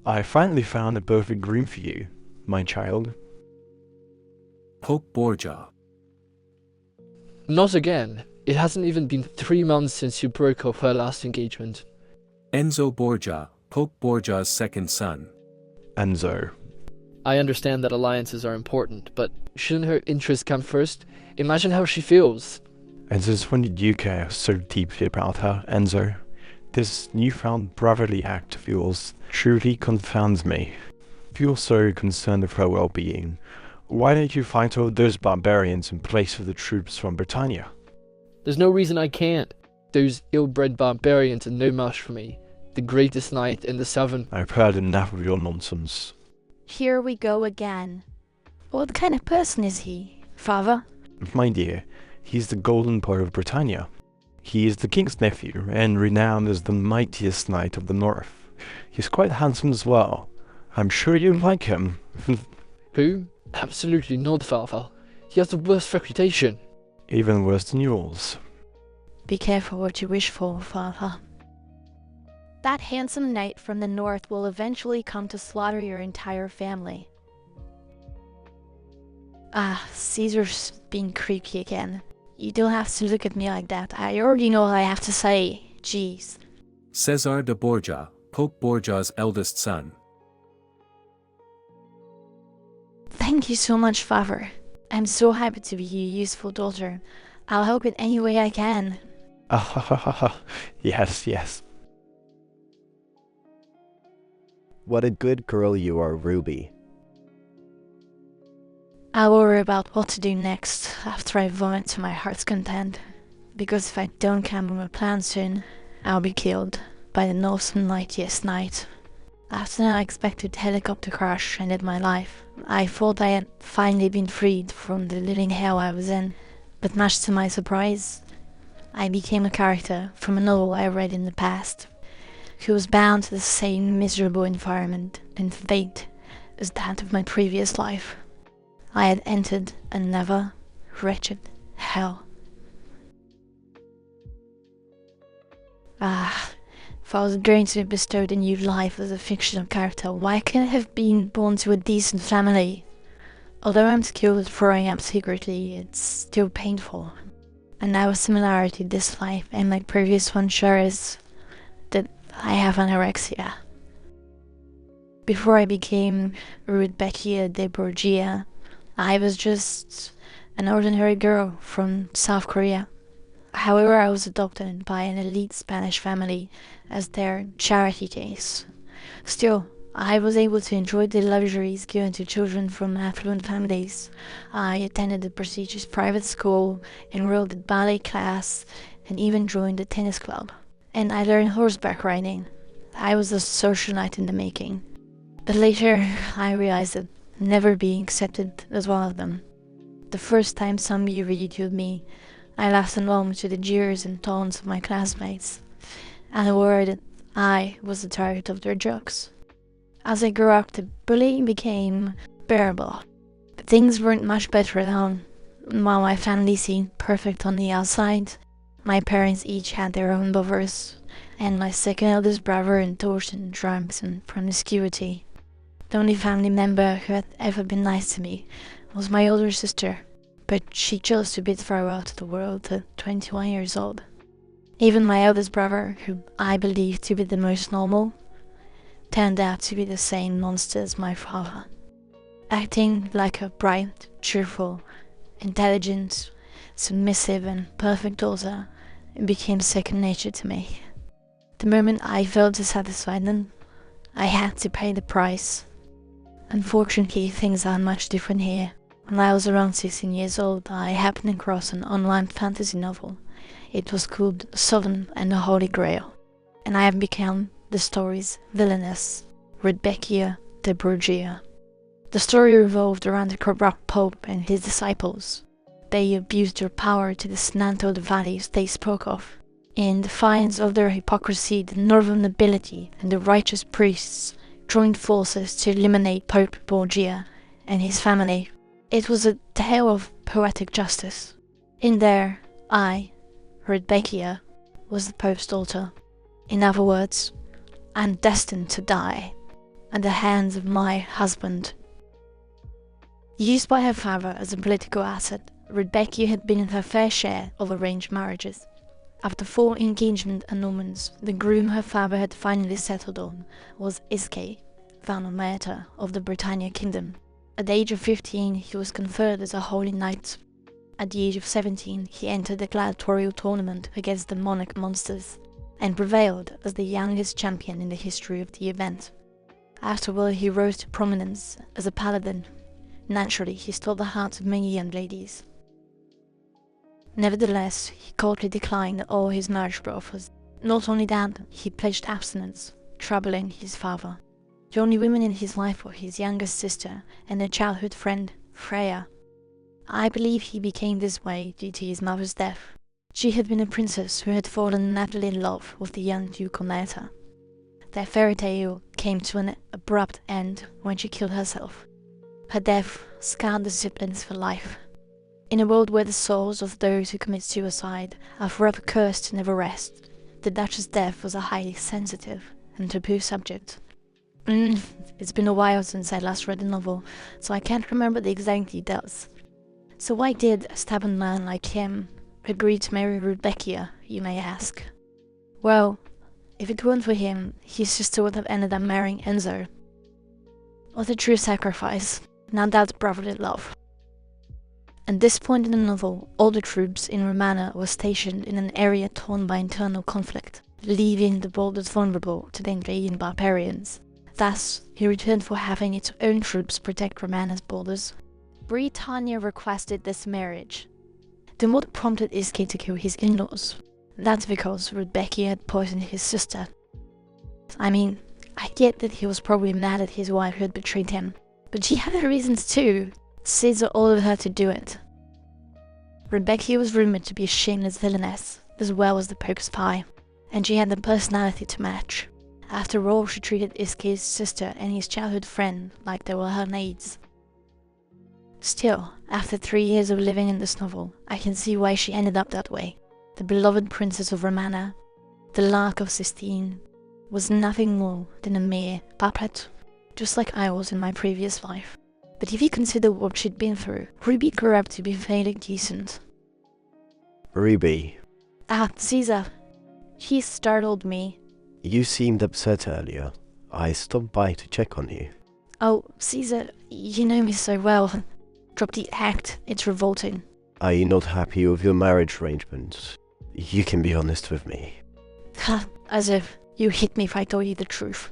I finally found a perfect groom for you, my child. Pope Borgia. Not again. It hasn't even been 3 months since you broke off her last engagement. Enzo Borgia, Pope Borgia's second son. Enzo. I understand that alliances are important, but shouldn't her interests come first? Imagine how she feels. And since when did you care so deeply about her, Enzo? This newfound brotherly act of yours truly confounds me. If you're so concerned with her well-being, why don't you fight all those barbarians in place of the troops from Britannia? There's no reason I can't. Those ill-bred barbarians are no match for me. The greatest knight in the Southern... I've heard enough of your nonsense. Here we go again. What kind of person is he, father? My dear, he's the golden boy of Britannia. He is the king's nephew, and renowned as the mightiest knight of the north. He's quite handsome as well. I'm sure you'll like him. Who? Absolutely not, father. He has the worst reputation. Even worse than yours. Be careful what you wish for, father. That handsome knight from the north will eventually come to slaughter your entire family. Caesar's being creepy again. You don't have to look at me like that. I already know what I have to say. Jeez. Cesar de Borgia, Pope Borgia's eldest son. Thank you so much, father. I'm so happy to be your useful daughter. I'll help in any way I can. Yes, yes. What a good girl you are, Ruby. I'll worry about what to do next after I vomit to my heart's content. Because if I don't come with a plan soon, I'll be killed by the North's mightiest knight. After an unexpected helicopter crash ended my life, I thought I had finally been freed from the living hell I was in. But much to my surprise, I became a character from a novel I read in the past, who was bound to the same miserable environment and fate as that of my previous life. I had entered another wretched hell. If I was going to be bestowed a new life as a fictional character, why couldn't I have been born to a decent family? Although I'm skilled at throwing up secretly, it's still painful. And now a similarity this life and my previous one shares that I have anorexia. Before I became Rudbeckia de Borgia, I was just an ordinary girl from South Korea. However, I was adopted by an elite Spanish family as their charity case. Still, I was able to enjoy the luxuries given to children from affluent families. I attended a prestigious private school, enrolled in ballet class, and even joined a tennis club. And I learned horseback riding. I was a socialite in the making. But later, I realized that never being accepted as one of them. The first time somebody ridiculed me, I laughed along to the jeers and taunts of my classmates, and worried that I was the target of their jokes. As I grew up, the bullying became bearable, but things weren't much better at home. While my family seemed perfect on the outside, my parents each had their own lovers, and my second eldest brother indulged in drugs and promiscuity. The only family member who had ever been nice to me was my older sister, but she chose to bid farewell to the world at 21 years old. Even my eldest brother, who I believed to be the most normal, turned out to be the same monster as my father. Acting like a bright, cheerful, intelligent, submissive and perfect daughter, it became second nature to me. The moment I failed to satisfy them, I had to pay the price. Unfortunately, things are much different here. When I was around 16 years old, I happened across an online fantasy novel. It was called Southern and the Holy Grail, and I have become the story's villainess, Rudbeckia de Borgia. The story revolved around a corrupt pope and his disciples. They abused their power to dismantle the values they spoke of. In defiance of their hypocrisy, the northern nobility and the righteous priests joined forces to eliminate Pope Borgia and his family. It was a tale of poetic justice. In there, I, Rudbeckia, was the Pope's daughter. In other words, I'm destined to die. at the hands of my husband. Used by her father as a political asset, Rebecca had been in her fair share of arranged marriages. After 4 engagement annulments, the groom her father had finally settled on was Iske, Van Mater of the Britannia Kingdom. At the age of 15, he was conferred as a holy knight. At the age of 17, he entered the gladiatorial tournament against the monarch monsters, and prevailed as the youngest champion in the history of the event. Afterward, he rose to prominence as a paladin. Naturally, he stole the hearts of many young ladies. Nevertheless, he coldly declined all his marriage offers. Not only that, he pledged abstinence, troubling his father. The only women in his life were his youngest sister and a childhood friend, Freya. I believe he became this way due to his mother's death. She had been a princess who had fallen madly in love with the young Duke Oneta. Their fairy tale came to an abrupt end when she killed herself. Her death scarred the siblings for life. In a world where the souls of those who commit suicide are forever cursed to never rest, the Duchess' death was a highly sensitive and taboo subject. It's been a while since I last read the novel, so I can't remember the exact details. So why did a stubborn man like him agree to marry Rebecca, you may ask? Well, if it weren't for him, his sister would have ended up marrying Enzo. What a true sacrifice, not doubt brotherly love. At this point in the novel, all the troops in Romana were stationed in an area torn by internal conflict, leaving the borders vulnerable to the invading barbarians. Thus, he returned for having its own troops protect Romana's borders. Britannia requested this marriage. Then what prompted Iske to kill his in-laws? That's because Rebecca had poisoned his sister. I mean, I get that he was probably mad at his wife who had betrayed him, but she had her reasons too. Caesar ordered her to do it. Rebecca was rumoured to be a shameless villainess, as well as the Pope's spy, and she had the personality to match. After all, she treated Iske's sister and his childhood friend like they were her maids. Still, after 3 years of living in this novel, I can see why she ended up that way. The beloved princess of Romana, the Lark of Sistine, was nothing more than a mere puppet, just like I was in my previous life. But if you consider what she'd been through, Ruby grew up to be fairly decent. Ruby, Caesar. He startled me. you seemed upset earlier. I stopped by to check on you. Oh, Caesar, you know me so well. Drop the act, it's revolting. Are you not happy with your marriage arrangements? You can be honest with me. As if you hit me if I told you the truth.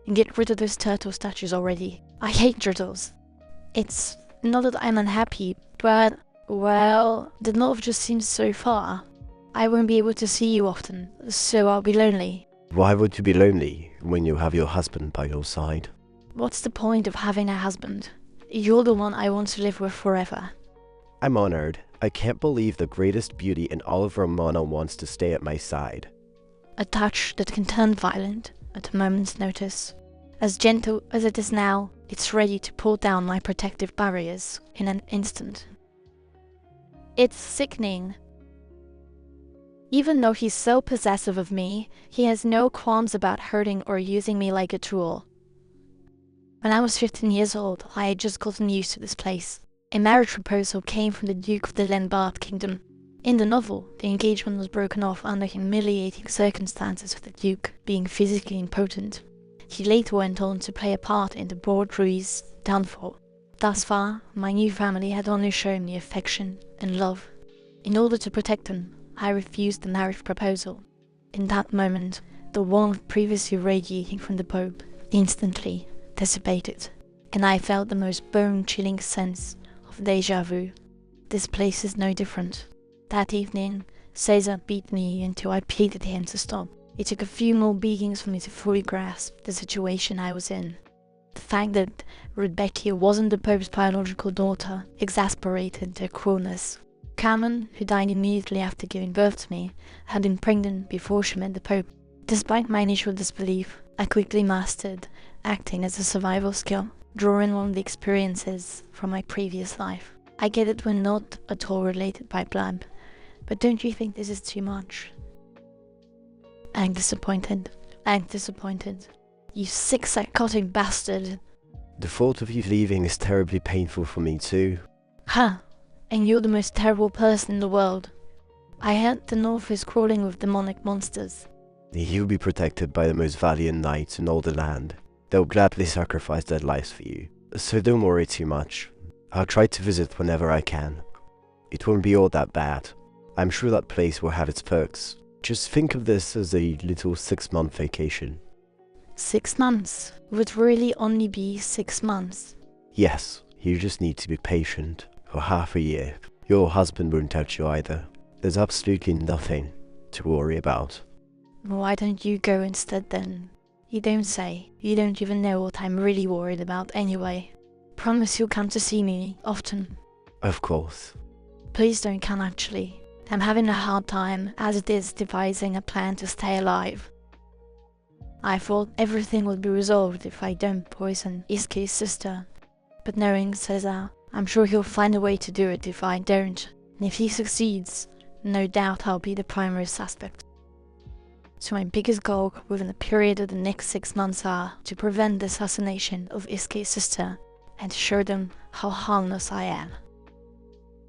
And get rid of those turtle statues already. I hate turtles. It's not that I'm unhappy, but, well, the north just seems so far. I won't be able to see you often, so I'll be lonely. Why would you be lonely when you have your husband by your side? What's the point of having a husband? You're the one I want to live with forever. I'm honored. I can't believe the greatest beauty in all of Romana wants to stay at my side. A touch that can turn violent at a moment's notice. As gentle as it is now, it's ready to pull down my protective barriers in an instant. It's sickening. Even though he's so possessive of me, he has no qualms about hurting or using me like a tool. When I was 15 years old, I had just gotten used to this place. A marriage proposal came from the Duke of the Lombard Kingdom. In the novel, the engagement was broken off under humiliating circumstances with the Duke being physically impotent. He later went on to play a part in the broad Rui's downfall. Thus far, my new family had only shown me affection and love. In order to protect them, I refused the marriage proposal. In that moment, the warmth previously radiating from the Pope instantly dissipated, and I felt the most bone-chilling sense of déjà vu. This place is no different. That evening, Caesar beat me until I pleaded to him to stop. It took a few more beatings for me to fully grasp the situation I was in. The fact that Rebecca wasn't the Pope's biological daughter exasperated their cruelness. Carmen, who died immediately after giving birth to me, had been pregnant before she met the Pope. Despite my initial disbelief, I quickly mastered acting as a survival skill, drawing on the experiences from my previous life. I get it we're not at all related by blood, but don't you think this is too much? I'm disappointed. You sick psychotic bastard. The thought of you leaving is terribly painful for me too. Huh. And you're the most terrible person in the world. I heard the North is crawling with demonic monsters. You'll be protected by the most valiant knights in all the land. They'll gladly sacrifice their lives for you. So don't worry too much. I'll try to visit whenever I can. It won't be all that bad. I'm sure that place will have its perks. Just think of this as a little 6-month vacation. 6 months? Would really only be 6 months? Yes, you just need to be patient. For half a year. Your husband won't touch you either. There's absolutely nothing to worry about. Why don't you go instead then? You don't say. You don't even know what I'm really worried about anyway. Promise you'll come to see me often. Of course. Please don't come actually. I'm having a hard time as it is devising a plan to stay alive. I thought everything would be resolved if I don't poison Iske's sister. But knowing Cesar, I'm sure he'll find a way to do it if I don't. And if he succeeds, no doubt I'll be the primary suspect. So my biggest goal within the period of the next 6 months are to prevent the assassination of Iske's sister and to show them how harmless I am.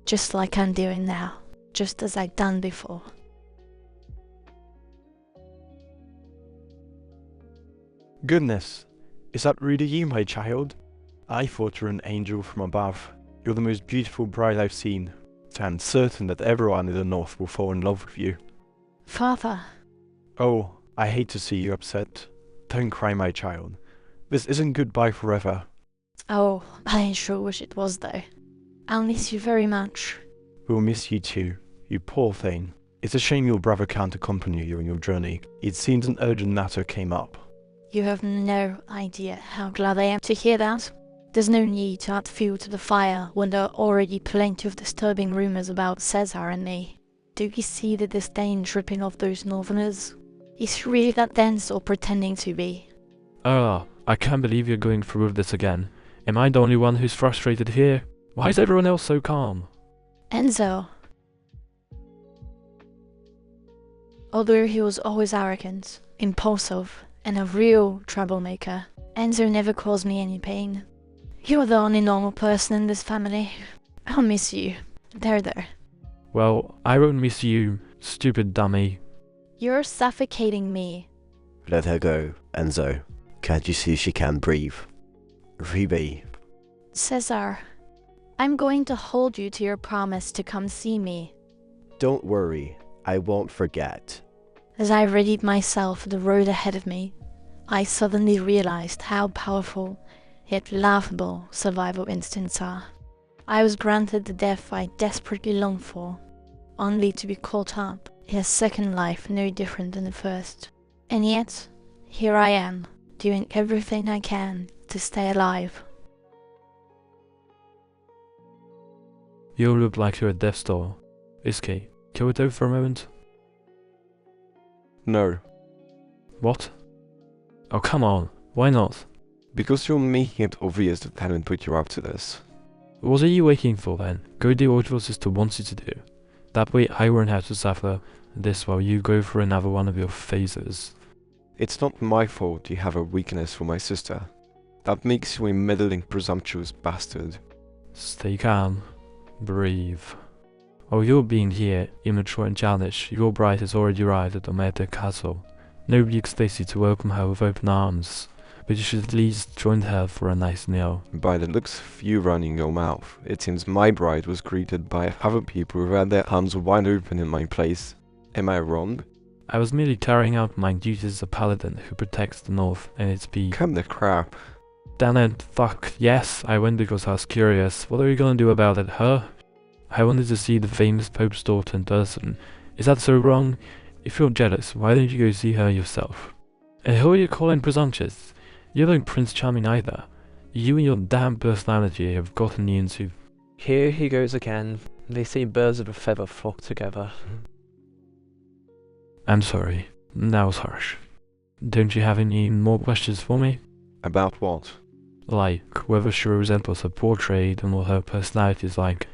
Just like I'm doing now, just as I've done before. Goodness, is that really you, my child? I thought you were an angel from above. You're the most beautiful bride I've seen, and certain that everyone in the North will fall in love with you. Father. Oh, I hate to see you upset. Don't cry, my child. This isn't goodbye forever. Oh, I sure wish it was though. I'll miss you very much. We'll miss you too, you poor thing. It's a shame your brother can't accompany you on your journey. It seems an urgent matter came up. You have no idea how glad I am to hear that. There's no need to add fuel to the fire when there are already plenty of disturbing rumors about Cesar and me. Do you see the disdain dripping off those northerners? Is he really that dense or pretending to be? I can't believe you're going through with this again. Am I the only one who's frustrated here? Why is everyone else so calm? Enzo. Although he was always arrogant, impulsive, and a real troublemaker, Enzo never caused me any pain. You're the only normal person in this family. I'll miss you. There. Well, I won't miss you, stupid dummy. You're suffocating me. Let her go, Enzo. Can't you see she can't breathe? Ruby. Cesar, I'm going to hold you to your promise to come see me. Don't worry, I won't forget. As I readied myself for the road ahead of me, I suddenly realized how powerful, yet laughable, survival instincts are. I was granted the death I desperately longed for, only to be caught up in a second life no different than the first. And yet, here I am, doing everything I can to stay alive. You look like you're at death's door. Iske, can we talk for a moment? No, What? Oh, come on. Why not? because you're making it obvious that Helen put you up to this. What are you waiting for then? Go do what your sister wants you to do. That way I won't have to suffer this while you go through another one of your phases. It's not my fault you have a weakness for my sister. That makes you a meddling, presumptuous bastard. Stay calm. Breathe. While you're being here, immature and childish, your bride has already arrived at Omete Castle. Nobody expects you to welcome her with open arms, but you should at least join her for a nice meal. By the looks of you running your mouth, it seems my bride was greeted by other people who had their arms wide open in my place. Am I wrong? I was merely carrying out my duties as a paladin who protects the North and its peace. Come the crap. Damn it, fuck, yes, I went because I was curious. What are you gonna do about it, huh? I wanted to see the famous Pope's daughter in person. Is that so wrong? If you're jealous, why don't you go see her yourself? And who are you calling presumptuous? You don't Prince Charming either. You and your damn personality have gotten me into... Here he goes again. They say birds of a feather flock together. I'm sorry, that was harsh. Don't you have any more questions for me? About what? Like, whether she resembles her portrait and what her personality is like.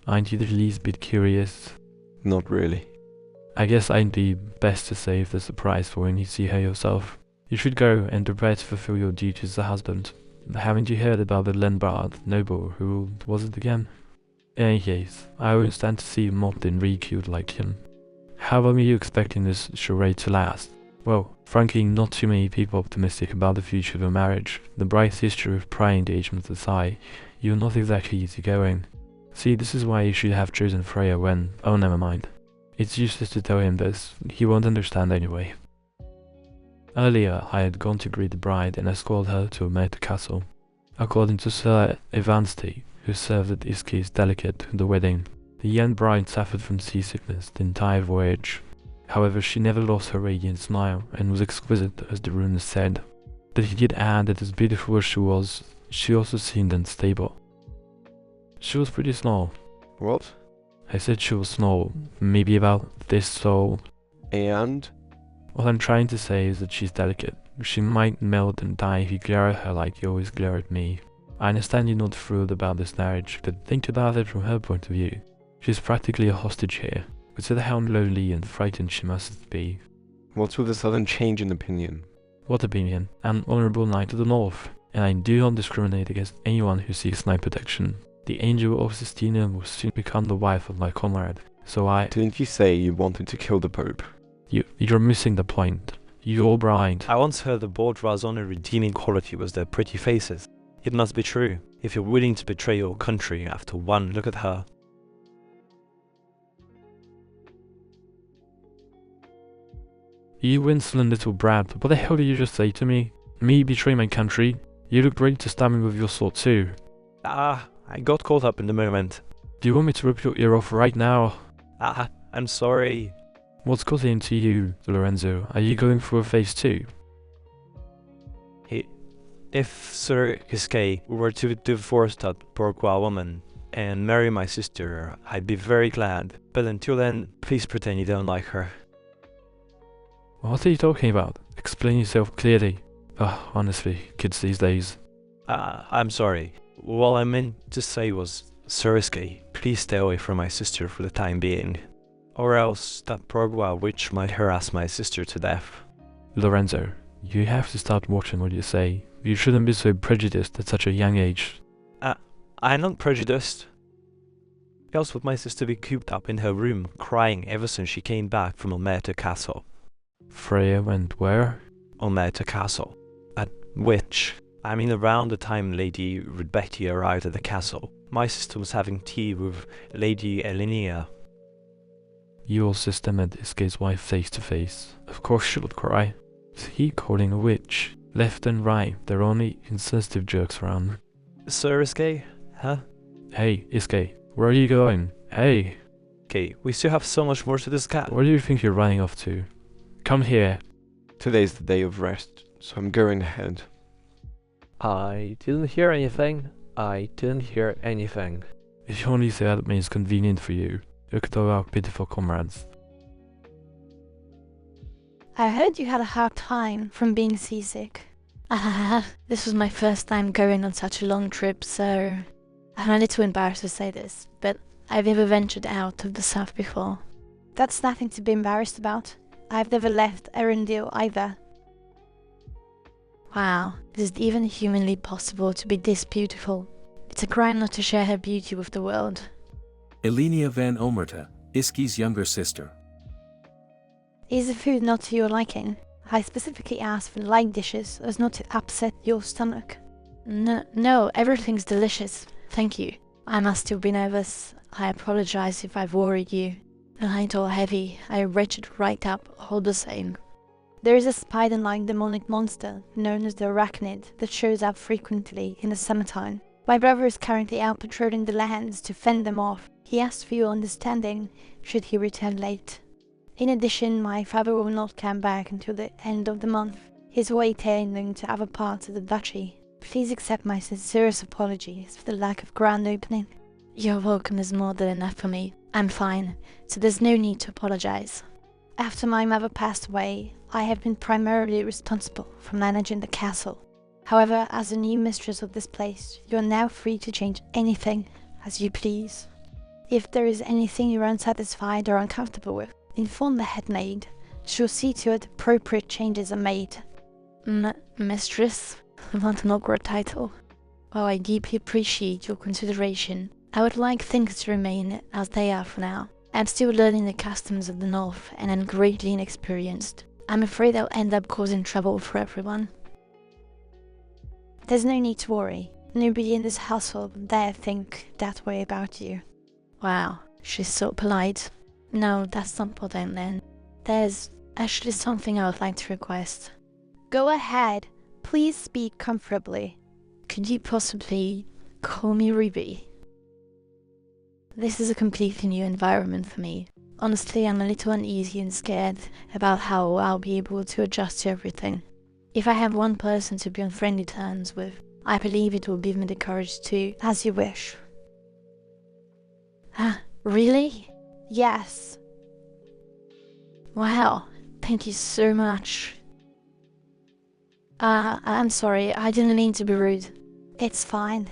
Aren't you the least bit curious? Not really. I guess I'd be best to save the surprise for when you see her yourself. You should go and prepare to fulfill your duties as a husband. Haven't you heard about the Lenbard noble who was it again? In any case, I won't stand to see you mocked and ridiculed like him. How long are you expecting this charade to last? Well, frankly, not too many people are optimistic about the future of your marriage. The bright history of prior engagements aside, you're not exactly easygoing. See, this is why you should have chosen Freya when... Oh, never mind. It's useless to tell him this, he won't understand anyway. Earlier, I had gone to greet the bride and escort her to Ometa Castle. According to Sir Evansti, who served at Iski's delegate at the wedding, the young bride suffered from seasickness the entire voyage. However, she never lost her radiant smile and was exquisite, as the runes said. But he did add that as beautiful as she was, she also seemed unstable. She was pretty small. What? I said she was small, maybe about this tall. And? What I'm trying to say is that she's delicate. She might melt and die if you glare at her like you always glare at me. I understand you're not thrilled about this marriage, but think about it from her point of view. She's practically a hostage here. Consider how lonely and frightened she must be. What's with the sudden change in opinion? What opinion? An honorable knight of the north, and I do not discriminate against anyone who seeks my protection. The angel of Sistina will soon become the wife of my comrade, so I... Didn't you say you wanted to kill the Pope? You're missing the point. You're blind. I once heard the bourgeois' only redeeming quality was their pretty faces. It must be true, if you're willing to betray your country after one look at her. You insolent little brat, what the hell did you just say to me? Me betray my country? You looked ready to stab me with your sword too. I got caught up in the moment. Do you want me to rip your ear off right now? I'm sorry. What's got into you, Lorenzo? Are you going through a phase too? If Sir Iske were to divorce that bourgeois woman and marry my sister, I'd be very glad. But until then, please pretend you don't like her. What are you talking about? Explain yourself clearly. Honestly, kids these days. I'm sorry. What I meant to say was, Sir Iske, please stay away from my sister for the time being. Or else that bourgeois witch might harass my sister to death. Lorenzo, you have to start watching what you say. You shouldn't be so prejudiced at such a young age. I'm not prejudiced. Else would my sister be cooped up in her room, crying ever since she came back from Ometa Castle. Freya went where? Ometa Castle. At which? I mean around the time Lady Rebecca arrived at the castle. My sister was having tea with Lady Elinia. Your sister met Iske's wife face to face. Of course she would cry. Is he calling a witch? Left and right, there are only insensitive jerks around. Sir Iske? Huh? Hey, Iske, where are you going? Hey! Okay, we still have so much more to discuss. Where do you think you're running off to? Come here. Today's the day of rest, so I'm going ahead. I didn't hear anything. If you only say that means convenient for you. Look at all our pitiful comrades. I heard you had a hard time from being seasick. This was my first time going on such a long trip, so I'm a little embarrassed to say this, but I've never ventured out of the south before. That's nothing to be embarrassed about. I've never left Erendil either. Wow, is it even humanly possible to be this beautiful? It's a crime not to share her beauty with the world. Elenia van Omerta, Iski's younger sister. Is the food not to your liking? I specifically asked for light dishes as not to upset your stomach. No, everything's delicious. Thank you. I must still be nervous. I apologize if I've worried you. Light or heavy, I wretched right up all the same. There is a spider-like demonic monster known as the Arachnid that shows up frequently in the summertime. My brother is currently out patrolling the lands to fend them off. He asked for your understanding should he return late. In addition, my father will not come back until the end of the month. He's away tailing to other parts of the duchy. Please accept my sincerest apologies for the lack of grand opening. Your welcome is more than enough for me. I'm fine, so there's no need to apologize. After my mother passed away, I have been primarily responsible for managing the castle. However, as the new mistress of this place, you are now free to change anything as you please. If there is anything you're unsatisfied or uncomfortable with, inform the head maid. She'll see to it appropriate changes are made. Mistress? What an awkward title. While I deeply appreciate your consideration, I would like things to remain as they are for now. I'm still learning the customs of the North, and I'm greatly inexperienced. I'm afraid I'll end up causing trouble for everyone. There's no need to worry. Nobody in this household dare think that way about you. Wow, she's so polite. No, that's not important then. There's actually something I would like to request. Go ahead. Please speak comfortably. Could you possibly call me Ruby? This is a completely new environment for me. Honestly, I'm a little uneasy and scared about how I'll be able to adjust to everything. If I have one person to be on friendly terms with, I believe it will give me the courage to, as you wish. Ah, really? Yes. Wow, thank you so much. I'm sorry, I didn't mean to be rude. It's fine.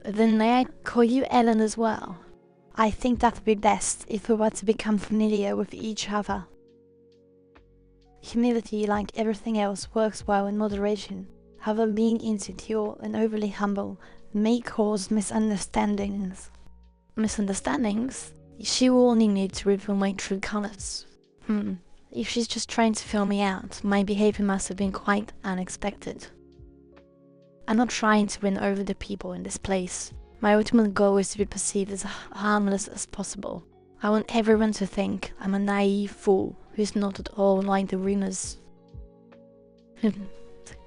Then may I call you Ellen as well? I think that would be best if we were to become familiar with each other. Humility, like everything else, works well in moderation. However, being insecure and overly humble may cause misunderstandings. Misunderstandings? She will only need to reveal my true colors. If she's just trying to fill me out, my behavior must have been quite unexpected. I'm not trying to win over the people in this place. My ultimate goal is to be perceived as harmless as possible. I want everyone to think I'm a naive fool who's not at all like the rumors.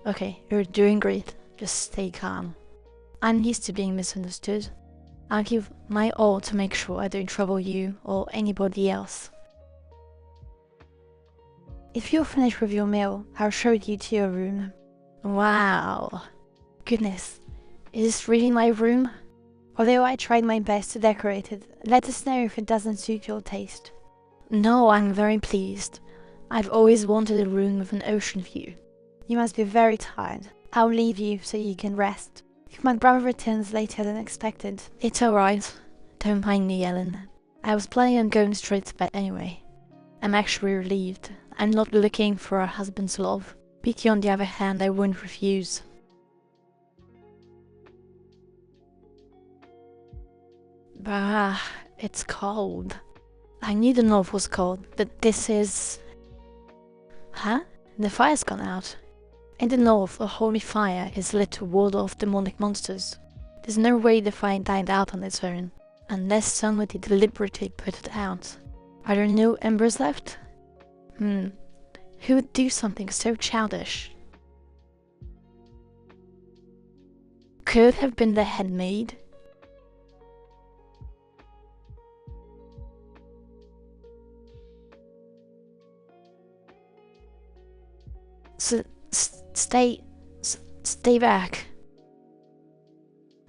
Okay, you're doing great. Just stay calm. I'm used to being misunderstood. I'll give my all to make sure I don't trouble you or anybody else. If you're finished with your meal, I'll show you to your room. Wow. Goodness, is this really my room? Although I tried my best to decorate it, let us know if it doesn't suit your taste. No, I'm very pleased. I've always wanted a room with an ocean view. You must be very tired. I'll leave you so you can rest. If my brother returns later than expected... It's alright. Don't mind me, Ellen. I was planning on going straight to bed anyway. I'm actually relieved. I'm not looking for a husband's love. Pity on the other hand, I won't refuse. Bah, it's cold. I knew the north was cold, but this is... Huh? The fire's gone out. In the north, a holy fire is lit to ward off demonic monsters. There's no way the fire died out on its own, unless somebody deliberately put it out. Are there no embers left? Who would do something so childish? Could have been the handmaid. Stay back.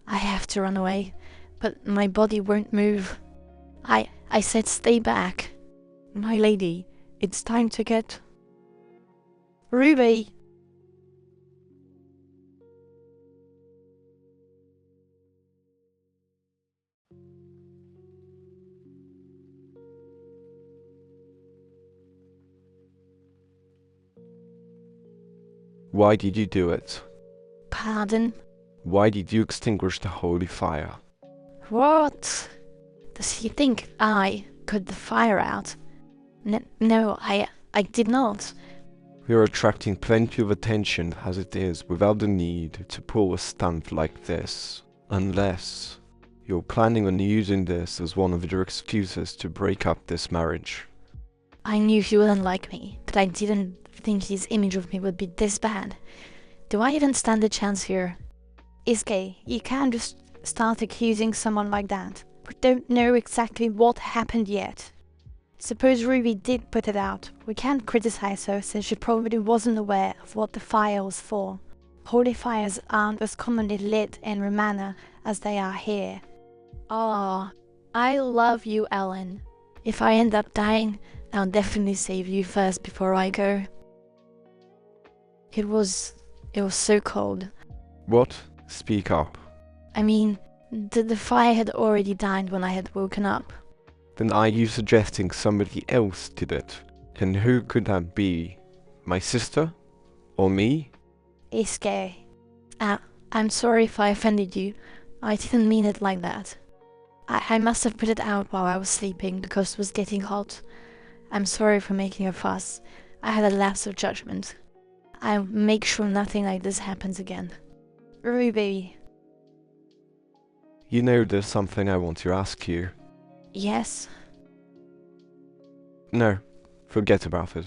I have to run away, but my body won't move. I said stay back. My lady, it's time to get... Ruby! Why did you do it? Pardon? Why did you extinguish the holy fire? What? Does he think I put the fire out? No, I did not. You're attracting plenty of attention as it is without the need to pull a stunt like this. Unless you're planning on using this as one of your excuses to break up this marriage. I knew he wouldn't like me, but I didn't think his image of me would be this bad. Do I even stand a chance here? Iske, you can't just start accusing someone like that. We don't know exactly what happened yet. Suppose Ruby did put it out. We can't criticize her since she probably wasn't aware of what the fire was for. Holy fires aren't as commonly lit in Romana as they are here. Ah, I love you, Ellen. If I end up dying, I'll definitely save you first before I go. It was so cold. What? Speak up. I mean, the fire had already died when I had woken up. Then are you suggesting somebody else did it? And who could that be? My sister? Or me? Iske. I'm sorry if I offended you. I didn't mean it like that. I must have put it out while I was sleeping because it was getting hot. I'm sorry for making a fuss. I had a lapse of judgment. I'll make sure nothing like this happens again. Ruby. You know, there's something I want to ask you. Yes? No, forget about it.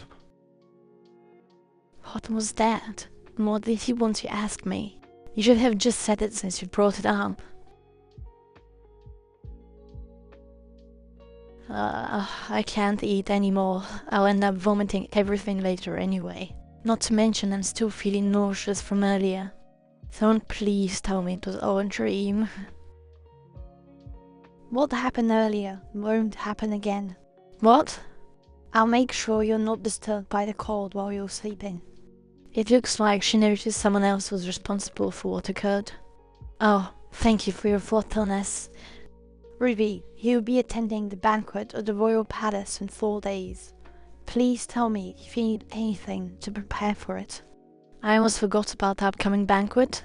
What was that? What did you want to ask me? You should have just said it since you brought it up. I can't eat anymore. I'll end up vomiting everything later anyway. Not to mention I'm still feeling nauseous from earlier. Don't please tell me it was all a dream. What happened earlier won't happen again. What? I'll make sure you're not disturbed by the cold while you're sleeping. It looks like she noticed someone else was responsible for what occurred. Oh, thank you for your thoughtfulness. Ruby, you'll be attending the banquet at the Royal Palace in 4 days. Please tell me if you need anything to prepare for it. I almost forgot about the upcoming banquet.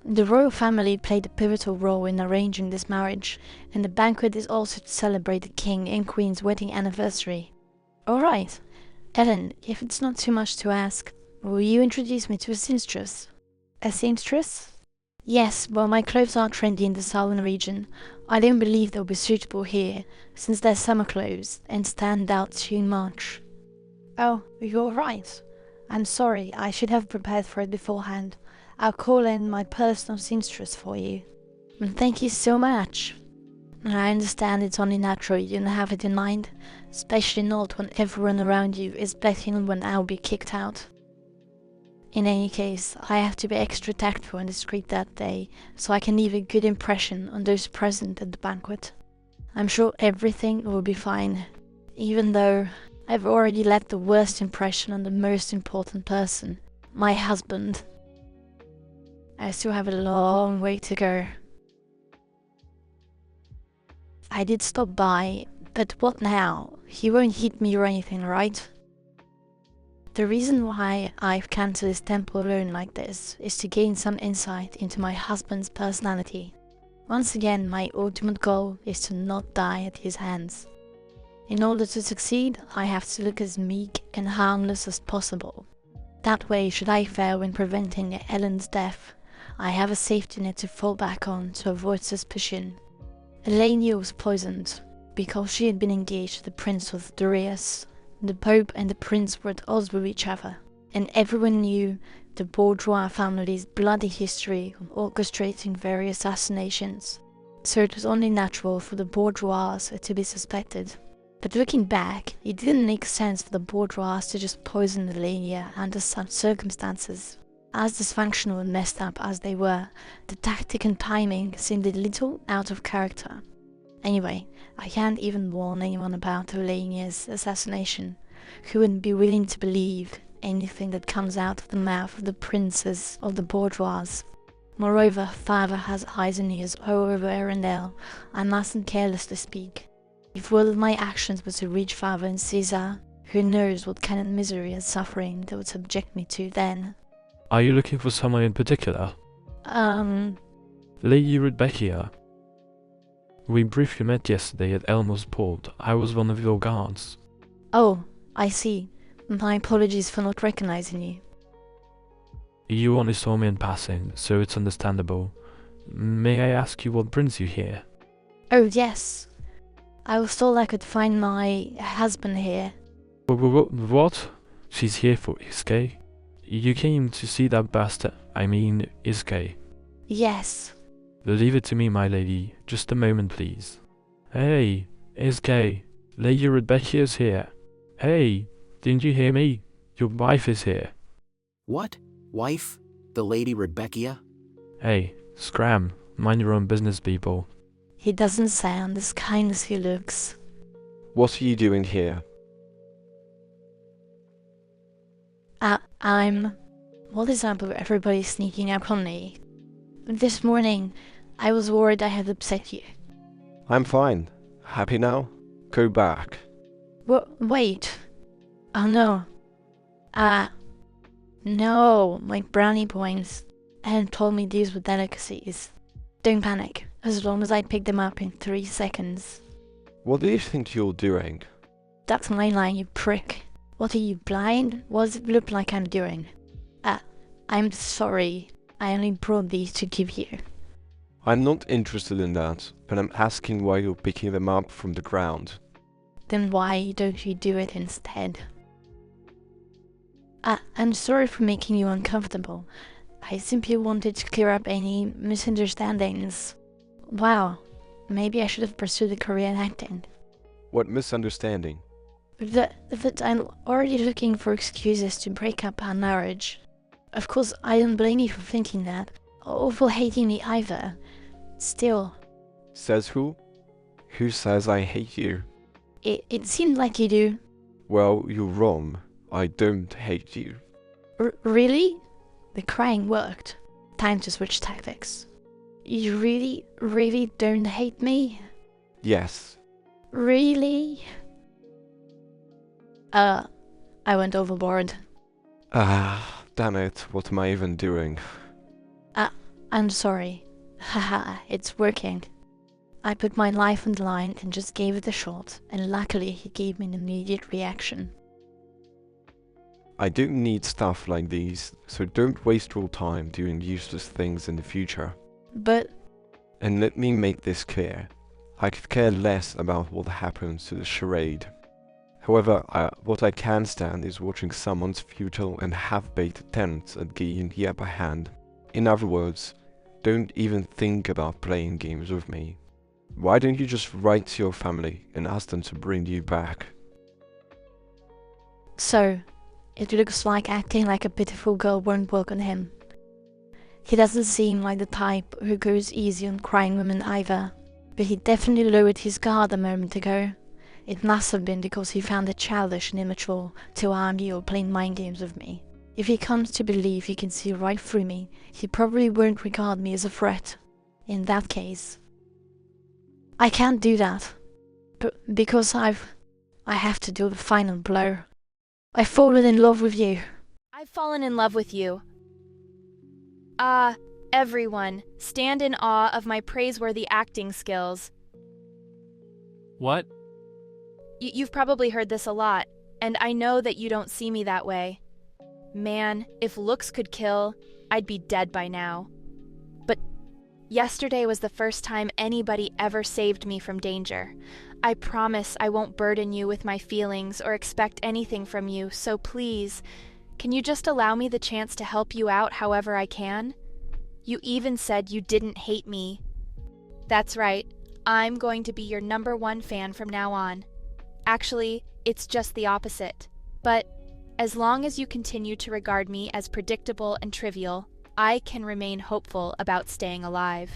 The royal family played a pivotal role in arranging this marriage, and the banquet is also to celebrate the king and queen's wedding anniversary. Alright. Ellen, if it's not too much to ask, will you introduce me to a seamstress? A seamstress? Yes, well, my clothes are trendy in the southern region. I don't believe they'll be suitable here, since they're summer clothes and stand out too much. Oh, you're right. I'm sorry, I should have prepared for it beforehand. I'll call in my personal seamstress for you. Thank you so much. I understand it's only natural you didn't have it in mind, especially not when everyone around you is betting when I'll be kicked out. In any case, I have to be extra tactful and discreet that day, so I can leave a good impression on those present at the banquet. I'm sure everything will be fine, even though I've already left the worst impression on the most important person, my husband. I still have a long way to go. I did stop by, but what now? He won't hit me or anything, right? The reason why I've come to this temple alone like this is to gain some insight into my husband's personality. Once again, my ultimate goal is to not die at his hands. In order to succeed, I have to look as meek and harmless as possible. That way, should I fail in preventing Ellen's death, I have a safety net to fall back on to avoid suspicion. Elenia was poisoned because she had been engaged to the Prince of Darius. The Pope and the Prince were at odds with each other, and everyone knew the bourgeois family's bloody history of orchestrating various assassinations, so it was only natural for the bourgeois to be suspected. But looking back, it didn't make sense for the bourgeois to just poison Elenia under such circumstances. As dysfunctional and messed up as they were, the tactic and timing seemed a little out of character. Anyway, I can't even warn anyone about Elenia's assassination, who wouldn't be willing to believe anything that comes out of the mouth of the princes of the bourgeois. Moreover, father has eyes and ears all over Arendelle. I mustn't carelessly speak. If one of my actions was to reach father and Caesar, who knows what kind of misery and suffering they would subject me to then. Are you looking for someone in particular? Lady Rebecca. We briefly met yesterday at Elmo's Port. I was one of your guards. Oh, I see. My apologies for not recognizing you. You only saw me in passing, so it's understandable. May I ask you what brings you here? Oh, yes. I was told I could find my husband here. What? She's here for Iske? You came to see that bastard, Iske. Yes. Leave it to me, my lady. Just a moment, please. Hey, Iske. Lady Rebecca is here. Hey, didn't you hear me? Your wife is here. What? Wife? The Lady Rebecca? Hey, scram. Mind your own business, people. He doesn't sound as kind as he looks. What are you doing here? What is up with everybody sneaking up on me? This morning, I was worried I had upset you. I'm fine. Happy now? Go back. Wait. Oh no. No, my brownie points. And told me these were delicacies. Don't panic, as long as I pick them up in 3 seconds. What do you think you're doing? That's my line, you prick. What are you, blind? What does it look like I'm doing? I'm sorry. I only brought these to give you. I'm not interested in that, but I'm asking why you're picking them up from the ground. Then why don't you do it instead? I'm sorry for making you uncomfortable. I simply wanted to clear up any misunderstandings. Wow, maybe I should have pursued a career in acting. What misunderstanding? That I'm already looking for excuses to break up our marriage. Of course, I don't blame you for thinking that, or for hating me either. Still, Says who? Who says I hate you? it seemed like you do. Well, you're wrong. I don't hate you. Really? The crying worked. Time to switch tactics. You really don't hate me? Yes. Really? I went overboard. Damn it, what am I even doing? I'm sorry. Haha, it's working. I put my life on the line and just gave it a shot, and luckily he gave me an immediate reaction. I don't need stuff like these, so don't waste your time doing useless things in the future. But And let me make this clear. I could care less about what happens to the charade. However, what I can stand is watching someone's futile and half-baked attempts at gaining the upper hand. In other words, don't even think about playing games with me. Why don't you just write to your family and ask them to bring you back? so, it looks like acting like a pitiful girl won't work on him. He doesn't seem like the type who goes easy on crying women either, but he definitely lowered his guard a moment ago. It must have been because he found it childish and immature to argue or play mind games with me. If he comes to believe he can see right through me, he probably won't regard me as a threat. In that case, I can't do that. But because I have to deal the final blow. I've fallen in love with you. I've fallen in love with you. Everyone, stand in awe of my praiseworthy acting skills. What? You've probably heard this a lot, and I know that you don't see me that way. Man, if looks could kill, I'd be dead by now. But yesterday was the first time anybody ever saved me from danger. I promise I won't burden you with my feelings or expect anything from you, so please, can you just allow me the chance to help you out however I can? You even said you didn't hate me. That's right, I'm going to be your #1 fan from now on. Actually, it's just the opposite. But as long as you continue to regard me as predictable and trivial, I can remain hopeful about staying alive.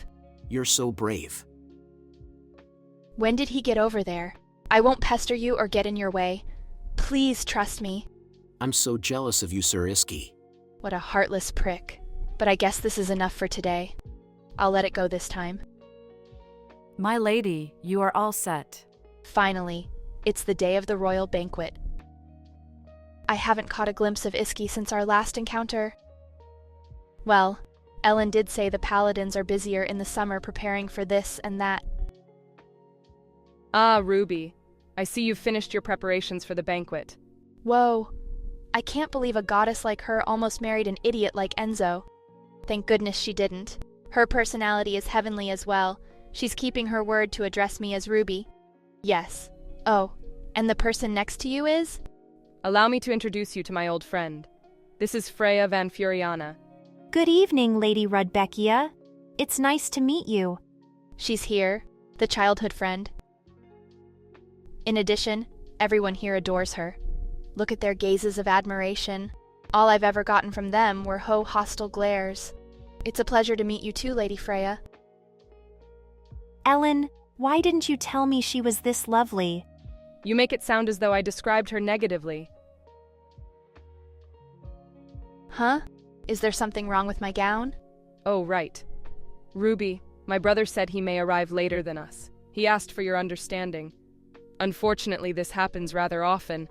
You're so brave. When did he get over there? I won't pester you or get in your way. Please trust me. I'm so jealous of you, Sir Iski. What a heartless prick. But I guess this is enough for today. I'll let it go this time. My lady, you are all set. Finally, it's the day of the royal banquet. I haven't caught a glimpse of Iski since our last encounter. Well, Ellen did say the paladins are busier in the summer preparing for this and that. Ah, Ruby. I see you've finished your preparations for the banquet. Whoa. I can't believe a goddess like her almost married an idiot like Enzo. Thank goodness she didn't. Her personality is heavenly as well. She's keeping her word to address me as Ruby. Yes. Oh, and the person next to you is? Allow me to introduce you to my old friend. This is Freya Van Furiana. Good evening, Lady Rudbeckia. It's nice to meet you. She's here, the childhood friend. In addition, everyone here adores her. Look at their gazes of admiration. All I've ever gotten from them were hostile glares. It's a pleasure to meet you too, Lady Freya. Ellen, why didn't you tell me she was this lovely? You make it sound as though I described her negatively. Huh? Is there something wrong with my gown? Oh, right. Ruby, my brother said he may arrive later than us. He asked for your understanding. Unfortunately, this happens rather often.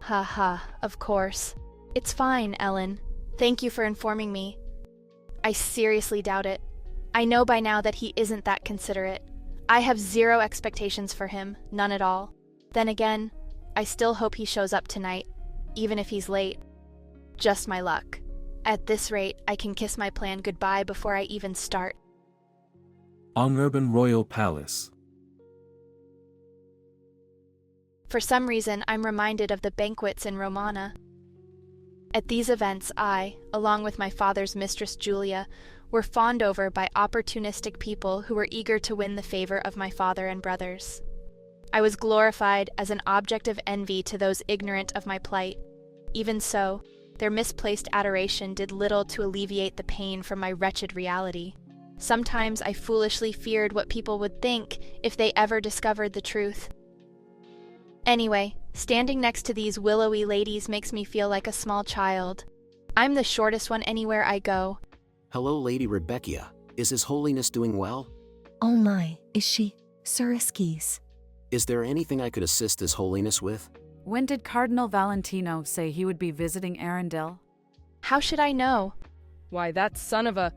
Ha ha, of course. It's fine, Ellen. Thank you for informing me. I seriously doubt it. I know by now that he isn't that considerate. I have zero expectations for him, none at all. Then again, I still hope he shows up tonight, even if he's late. Just my luck. At this rate, I can kiss my plan goodbye before I even start. Urban Royal Palace. For some reason, I'm reminded of the banquets in Romana. At these events, I, along with my father's mistress Julia, were fawned over by opportunistic people who were eager to win the favor of my father and brothers. I was glorified as an object of envy to those ignorant of my plight. Even so, their misplaced adoration did little to alleviate the pain from my wretched reality. Sometimes I foolishly feared what people would think if they ever discovered the truth. Anyway, standing next to these willowy ladies makes me feel like a small child. I'm the shortest one anywhere I go. Hello, Lady Rebecca. Is His Holiness doing well? Oh my, is she? Sir Iskis. Is there anything I could assist His Holiness with? When did Cardinal Valentino say he would be visiting Arundel? How should I know? Why, that son of a...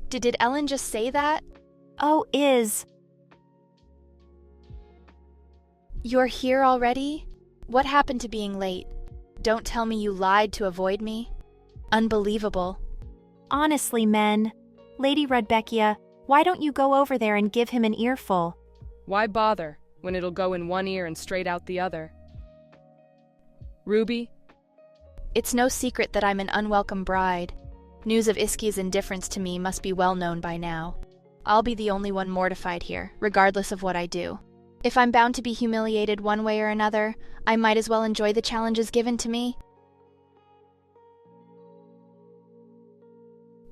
Did Ellen just say that? Oh, You're here already? What happened to being late? Don't tell me you lied to avoid me. Unbelievable. Honestly, men. Lady Rudbeckia, why don't you go over there and give him an earful? Why bother, when it'll go in one ear and straight out the other? Ruby? It's no secret that I'm an unwelcome bride. News of Iski's indifference to me must be well known by now. I'll be the only one mortified here, regardless of what I do. If I'm bound to be humiliated one way or another, I might as well enjoy the challenges given to me.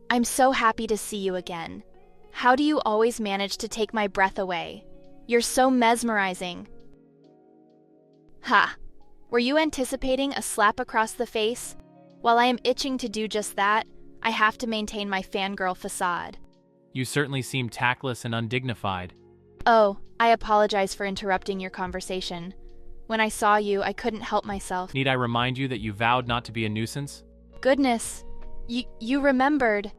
I'm so happy to see you again. How do you always manage to take my breath away? You're so mesmerizing. Ha! Were you anticipating a slap across the face? While I am itching to do just that, I have to maintain my fangirl facade. You certainly seem tactless and undignified. Oh, I apologize for interrupting your conversation. When I saw you, I couldn't help myself. Need I remind you that you vowed not to be a nuisance? Goodness, you remembered.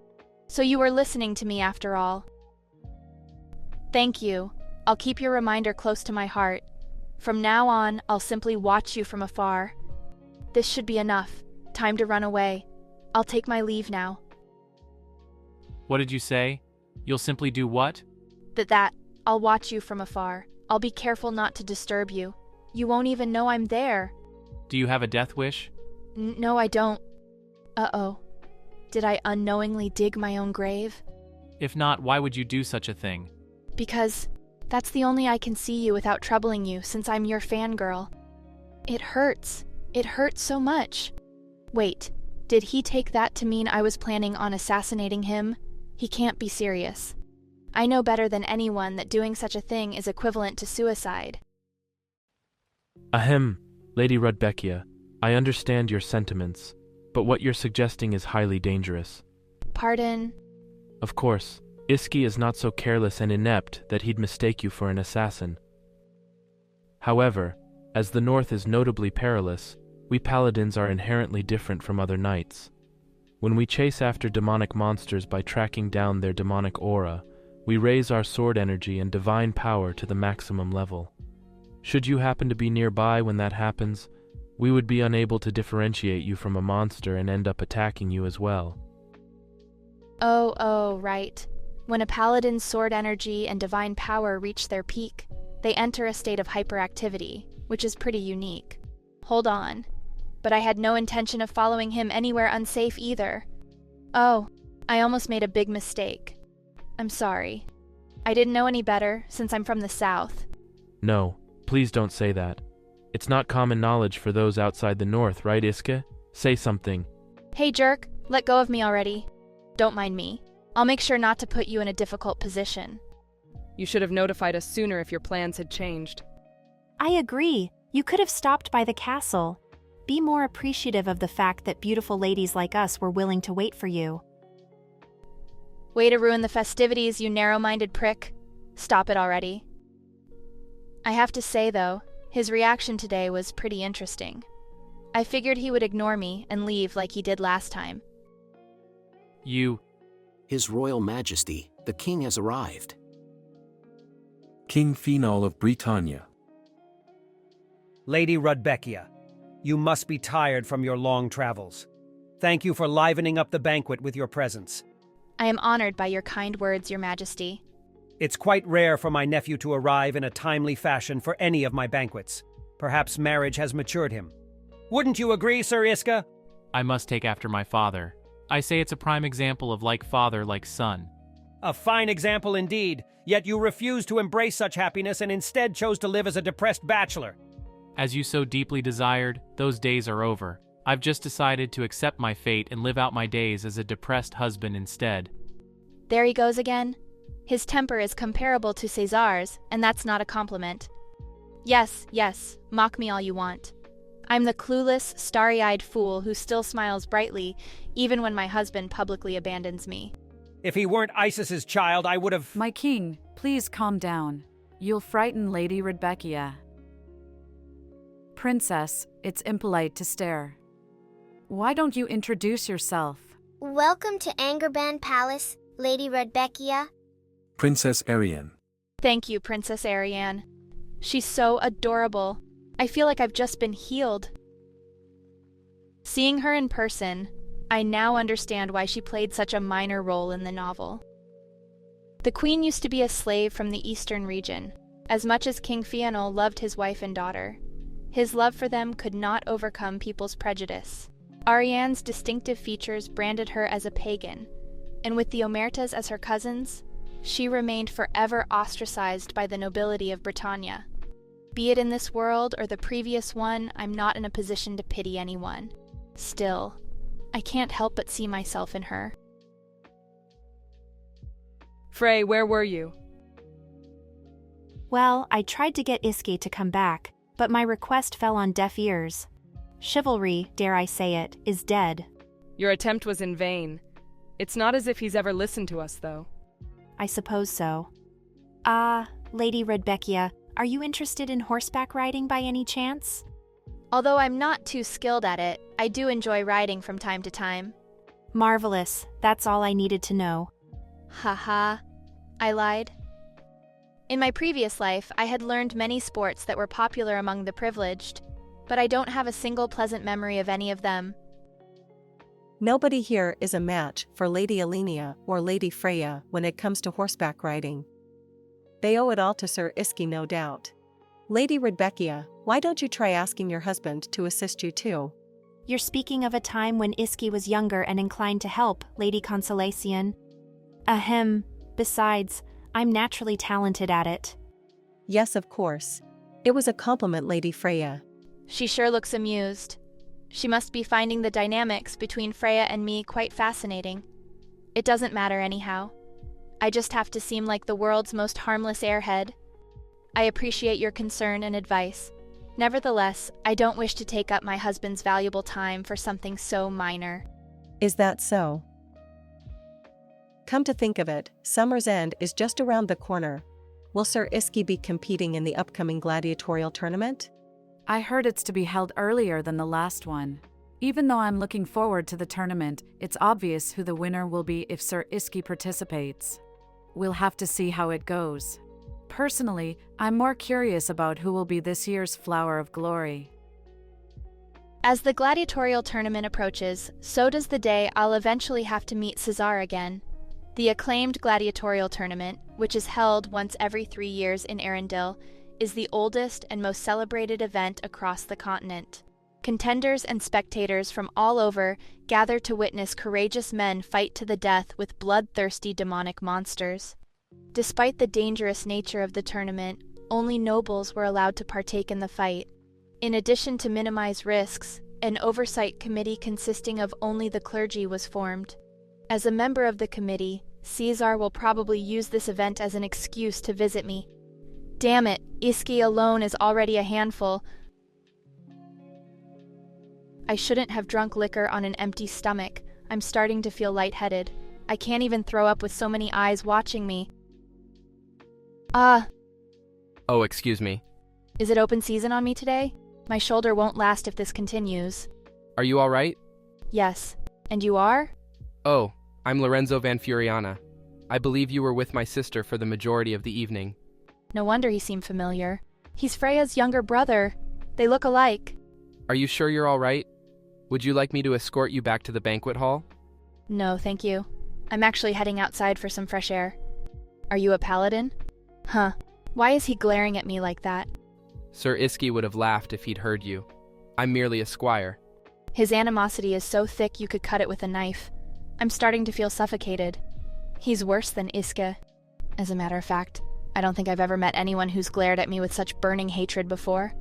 So you were listening to me after all. Thank you. I'll keep your reminder close to my heart. From now on, I'll simply watch you from afar. This should be enough. Time to run away. I'll take my leave now. What did you say? You'll simply do what? That I'll watch you from afar. I'll be careful not to disturb you. You won't even know I'm there. Do you have a death wish? No, I don't. Uh-oh. Did I unknowingly dig my own grave? If not, why would you do such a thing? Because that's the only I can see you without troubling you, since I'm your fangirl. It hurts. It hurts so much. Wait, did he take that to mean I was planning on assassinating him? He can't be serious. I know better than anyone that doing such a thing is equivalent to suicide. Ahem, Lady Rudbeckia, I understand your sentiments, but what you're suggesting is highly dangerous. Pardon? Of course, Iski is not so careless and inept that he'd mistake you for an assassin. However, as the North is notably perilous, we paladins are inherently different from other knights. When we chase after demonic monsters by tracking down their demonic aura, we raise our sword energy and divine power to the maximum level. Should you happen to be nearby when that happens, we would be unable to differentiate you from a monster and end up attacking you as well. Oh, right. When a paladin's sword energy and divine power reach their peak, they enter a state of hyperactivity, which is pretty unique. Hold on. But I had no intention of following him anywhere unsafe either. Oh, I almost made a big mistake. I'm sorry. I didn't know any better, since I'm from the South. No, please don't say that. It's not common knowledge for those outside the North, right, Iska? Say something. Hey, jerk, let go of me already. Don't mind me. I'll make sure not to put you in a difficult position. You should have notified us sooner if your plans had changed. I agree. You could have stopped by the castle. Be more appreciative of the fact that beautiful ladies like us were willing to wait for you. Way to ruin the festivities, you narrow-minded prick. Stop it already. I have to say, though, his reaction today was pretty interesting. I figured he would ignore me and leave like he did last time. You. His Royal Majesty, the king has arrived. King Phenol of Britannia. Lady Rudbeckia, you must be tired from your long travels. Thank you for livening up the banquet with your presence. I am honored by your kind words, Your Majesty. It's quite rare for my nephew to arrive in a timely fashion for any of my banquets. Perhaps marriage has matured him. Wouldn't you agree, Sir Iska? I must take after my father. I say it's a prime example of like father, like son. A fine example indeed, yet you refused to embrace such happiness and instead chose to live as a depressed bachelor. As you so deeply desired, those days are over. I've just decided to accept my fate and live out my days as a depressed husband instead. There he goes again. His temper is comparable to César's, and that's not a compliment. Yes, yes, mock me all you want. I'm the clueless, starry-eyed fool who still smiles brightly, even when my husband publicly abandons me. If he weren't Isis's child, I would have— My king, please calm down. You'll frighten Lady Rudbeckia. Princess, it's impolite to stare. Why don't you introduce yourself? Welcome to Angerban Palace, Lady Rudbeckia. Princess Ariane. Thank you, Princess Ariane. She's so adorable. I feel like I've just been healed. Seeing her in person, I now understand why she played such a minor role in the novel. The queen used to be a slave from the eastern region. As much as King Fëanor loved his wife and daughter, his love for them could not overcome people's prejudice. Ariane's distinctive features branded her as a pagan, and with the Omertas as her cousins, she remained forever ostracized by the nobility of Britannia. Be it in this world or the previous one, I'm not in a position to pity anyone. Still, I can't help but see myself in her. Frey, where were you? Well, I tried to get Iski to come back, but my request fell on deaf ears. Chivalry, dare I say it, is dead. Your attempt was in vain. It's not as if he's ever listened to us, though. I suppose so. Lady Rudbeckia, are you interested in horseback riding by any chance? Although I'm not too skilled at it, I do enjoy riding from time to time. Marvelous. That's all I needed to know. Haha, I lied. In my previous life, I had learned many sports that were popular among the privileged, but I don't have a single pleasant memory of any of them. Nobody here is a match for Lady Alenia or Lady Freya when it comes to horseback riding. They owe it all to Sir Iski, no doubt. Lady Rudbeckia, why don't you try asking your husband to assist you too? You're speaking of a time when Iski was younger and inclined to help, Lady Consolation. Ahem. Besides, I'm naturally talented at it. Yes, of course. It was a compliment, Lady Freya. She sure looks amused. She must be finding the dynamics between Freya and me quite fascinating. It doesn't matter anyhow. I just have to seem like the world's most harmless airhead. I appreciate your concern and advice. Nevertheless, I don't wish to take up my husband's valuable time for something so minor. Is that so? Come to think of it, Summer's End is just around the corner. Will Sir Iski be competing in the upcoming gladiatorial tournament? I heard it's to be held earlier than the last one. Even though I'm looking forward to the tournament, it's obvious who the winner will be if Sir Iski participates. We'll have to see how it goes. Personally, I'm more curious about who will be this year's Flower of Glory. As the gladiatorial tournament approaches, so does the day I'll eventually have to meet César again. The acclaimed gladiatorial tournament, which is held once every 3 years in Arendelle, is the oldest and most celebrated event across the continent. Contenders and spectators from all over gather to witness courageous men fight to the death with bloodthirsty demonic monsters. Despite the dangerous nature of the tournament, only nobles were allowed to partake in the fight. In addition to minimize risks, an oversight committee consisting of only the clergy was formed. As a member of the committee, César will probably use this event as an excuse to visit me. Damn it, Iski alone is already a handful. I shouldn't have drunk liquor on an empty stomach. I'm starting to feel lightheaded. I can't even throw up with so many eyes watching me. Oh, excuse me. Is it open season on me today? My shoulder won't last if this continues. Are you alright? Yes. And you are? Oh, I'm Lorenzo Van Furiana. I believe you were with my sister for the majority of the evening. No wonder he seemed familiar. He's Freya's younger brother. They look alike. Are you sure you're all right? Would you like me to escort you back to the banquet hall? No, thank you. I'm actually heading outside for some fresh air. Are you a paladin? Huh. Why is he glaring at me like that? Sir Iski would have laughed if he'd heard you. I'm merely a squire. His animosity is so thick you could cut it with a knife. I'm starting to feel suffocated. He's worse than Iske. As a matter of fact, I don't think I've ever met anyone who's glared at me with such burning hatred before.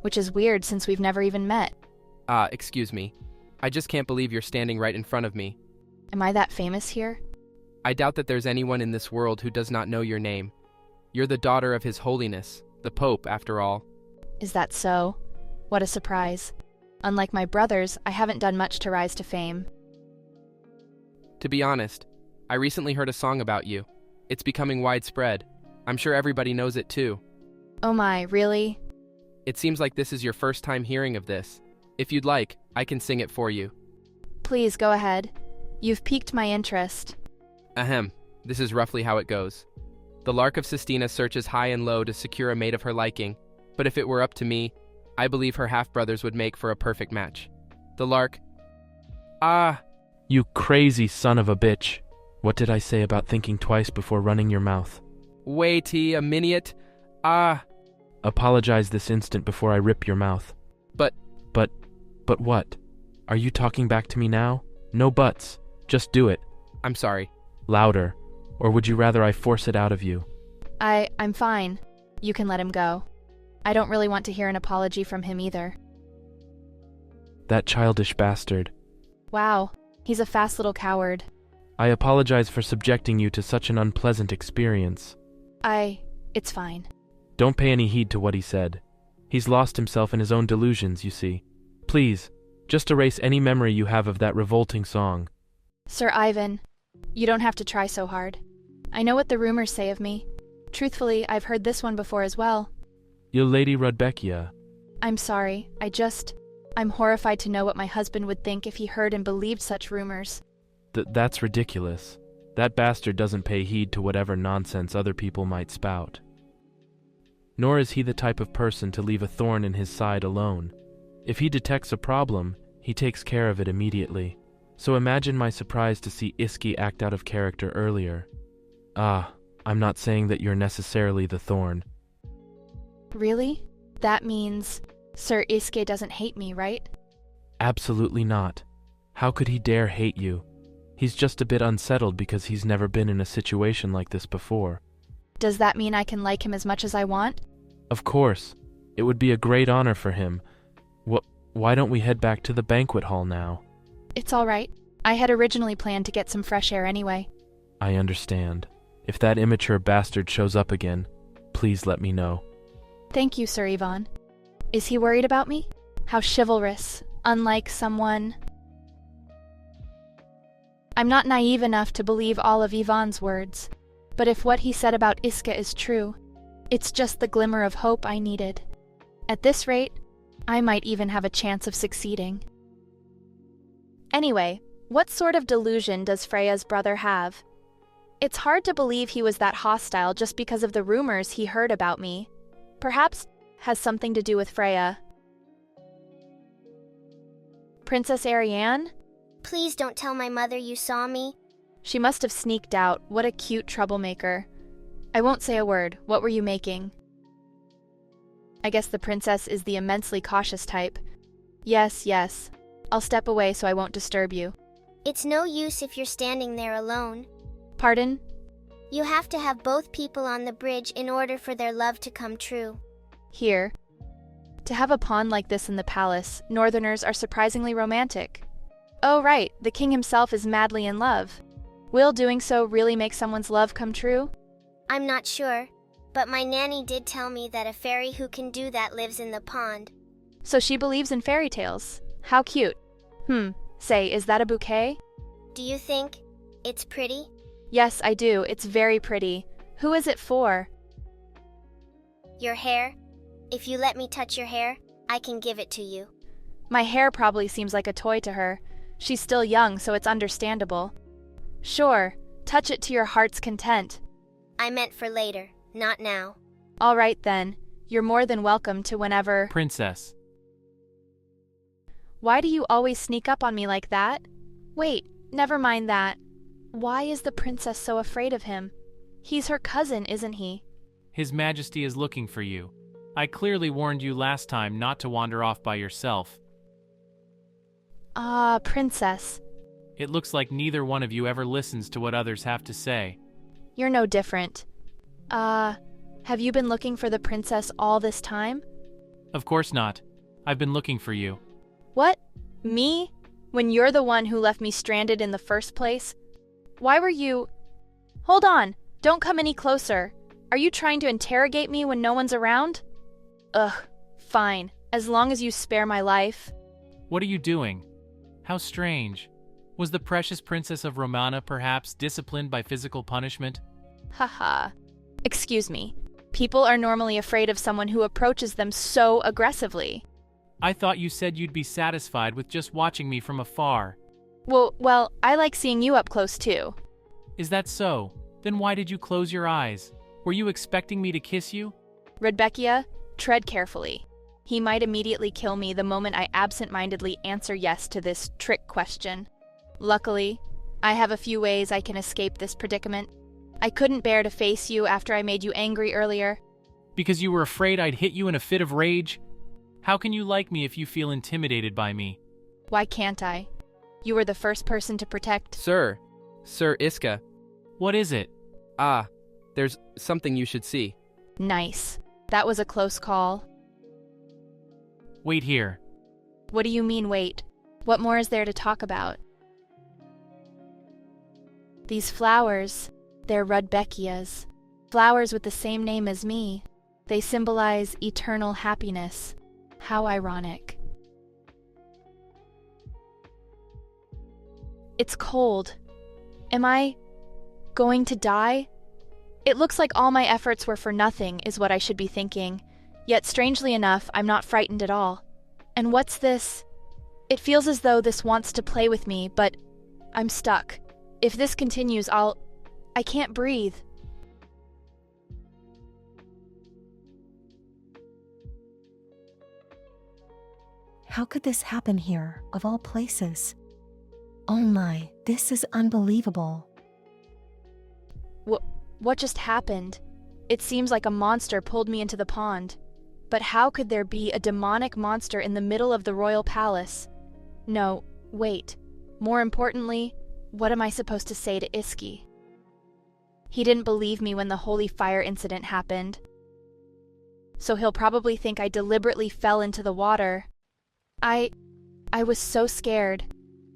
Which is weird since we've never even met. Excuse me. I just can't believe you're standing right in front of me. Am I that famous here? I doubt that there's anyone in this world who does not know your name. You're the daughter of His Holiness, the Pope, after all. Is that so? What a surprise. Unlike my brothers, I haven't done much to rise to fame. To be honest, I recently heard a song about you. It's becoming widespread. I'm sure everybody knows it too. Oh my, really? It seems like this is your first time hearing of this. If you'd like, I can sing it for you. Please, go ahead. You've piqued my interest. Ahem. This is roughly how it goes. The Lark of Sistina searches high and low to secure a mate of her liking, but if it were up to me, I believe her half-brothers would make for a perfect match. The Lark... Ah! You crazy son of a bitch. What did I say about thinking twice before running your mouth? Waity, a miniot. Ah! Apologize this instant before I rip your mouth. But what? Are you talking back to me now? No buts. Just do it. I'm sorry. Louder. Or would you rather I force it out of you? I'm fine. You can let him go. I don't really want to hear an apology from him either. That childish bastard. Wow, he's a fast little coward. I apologize for subjecting you to such an unpleasant experience. It's fine. Don't pay any heed to what he said. He's lost himself in his own delusions, you see. Please, just erase any memory you have of that revolting song. Sir Ivan, you don't have to try so hard. I know what the rumors say of me. Truthfully, I've heard this one before as well. You Lady Rudbeckia. I'm sorry, I'm horrified to know what my husband would think if he heard and believed such rumors. That's ridiculous. That bastard doesn't pay heed to whatever nonsense other people might spout. Nor is he the type of person to leave a thorn in his side alone. If he detects a problem, he takes care of it immediately. So imagine my surprise to see Iski act out of character earlier. I'm not saying that you're necessarily the thorn. Really? That means Sir Iske doesn't hate me, right? Absolutely not. How could he dare hate you? He's just a bit unsettled because he's never been in a situation like this before. Does that mean I can like him as much as I want? Of course. It would be a great honor for him. Why don't we head back to the banquet hall now? It's all right. I had originally planned to get some fresh air anyway. I understand. If that immature bastard shows up again, please let me know. Thank you, Sir Ivan. Is he worried about me? How chivalrous, unlike someone... I'm not naive enough to believe all of Ivan's words, but if what he said about Iska is true, it's just the glimmer of hope I needed. At this rate, I might even have a chance of succeeding. Anyway, what sort of delusion does Freya's brother have? It's hard to believe he was that hostile just because of the rumors he heard about me. Perhaps has something to do with Freya. Princess Ariane? Please don't tell my mother you saw me. She must have sneaked out. What a cute troublemaker. I won't say a word. What were you making? I guess the princess is the immensely cautious type. Yes. I'll step away so I won't disturb you. It's no use if you're standing there alone. Pardon? You have to have both people on the bridge in order for their love to come true. Here. To have a pond like this in the palace, Northerners are surprisingly romantic. Oh right, the king himself is madly in love. Will doing so really make someone's love come true? I'm not sure, but my nanny did tell me that a fairy who can do that lives in the pond. So she believes in fairy tales. How cute. Say, is that a bouquet? Do you think it's pretty? Yes, I do. It's very pretty. Who is it for? Your hair. If you let me touch your hair, I can give it to you. My hair probably seems like a toy to her. She's still young, so it's understandable. Sure, touch it to your heart's content. I meant for later, not now. All right then, you're more than welcome to whenever. Princess. Why do you always sneak up on me like that? Wait, never mind that. Why is the princess so afraid of him? He's her cousin, isn't he? His Majesty is looking for you. I clearly warned you last time not to wander off by yourself. Ah, princess. It looks like neither one of you ever listens to what others have to say. You're no different. Have you been looking for the princess all this time? Of course not. I've been looking for you. What? Me? When you're the one who left me stranded in the first place? Why were you... Hold on, don't come any closer. Are you trying to interrogate me when no one's around? Ugh, fine, as long as you spare my life. What are you doing? How strange. Was the precious princess of Romana perhaps disciplined by physical punishment? Haha. Excuse me. People are normally afraid of someone who approaches them so aggressively. I thought you said you'd be satisfied with just watching me from afar. Well, I like seeing you up close too. Is that so? Then why did you close your eyes? Were you expecting me to kiss you? Rudbeckia, tread carefully. He might immediately kill me the moment I absent-mindedly answer yes to this trick question. Luckily, I have a few ways I can escape this predicament. I couldn't bear to face you after I made you angry earlier. Because you were afraid I'd hit you in a fit of rage? How can you like me if you feel intimidated by me? Why can't I? You were the first person to protect... Sir Iska. What is it? There's something you should see. Nice. That was a close call. Wait here. What do you mean, wait? What more is there to talk about? These flowers, they're Rudbeckias. Flowers with the same name as me. They symbolize eternal happiness. How ironic. It's cold. Am I going to die? It looks like all my efforts were for nothing, is what I should be thinking. Yet strangely enough, I'm not frightened at all. And what's this? It feels as though this wants to play with me, but I'm stuck. If this continues, I can't breathe. How could this happen here, of all places? Oh my, this is unbelievable. What just happened? It seems like a monster pulled me into the pond. But how could there be a demonic monster in the middle of the royal palace? No, wait. More importantly, what am I supposed to say to Iski? He didn't believe me when the holy fire incident happened. So he'll probably think I deliberately fell into the water. I was so scared.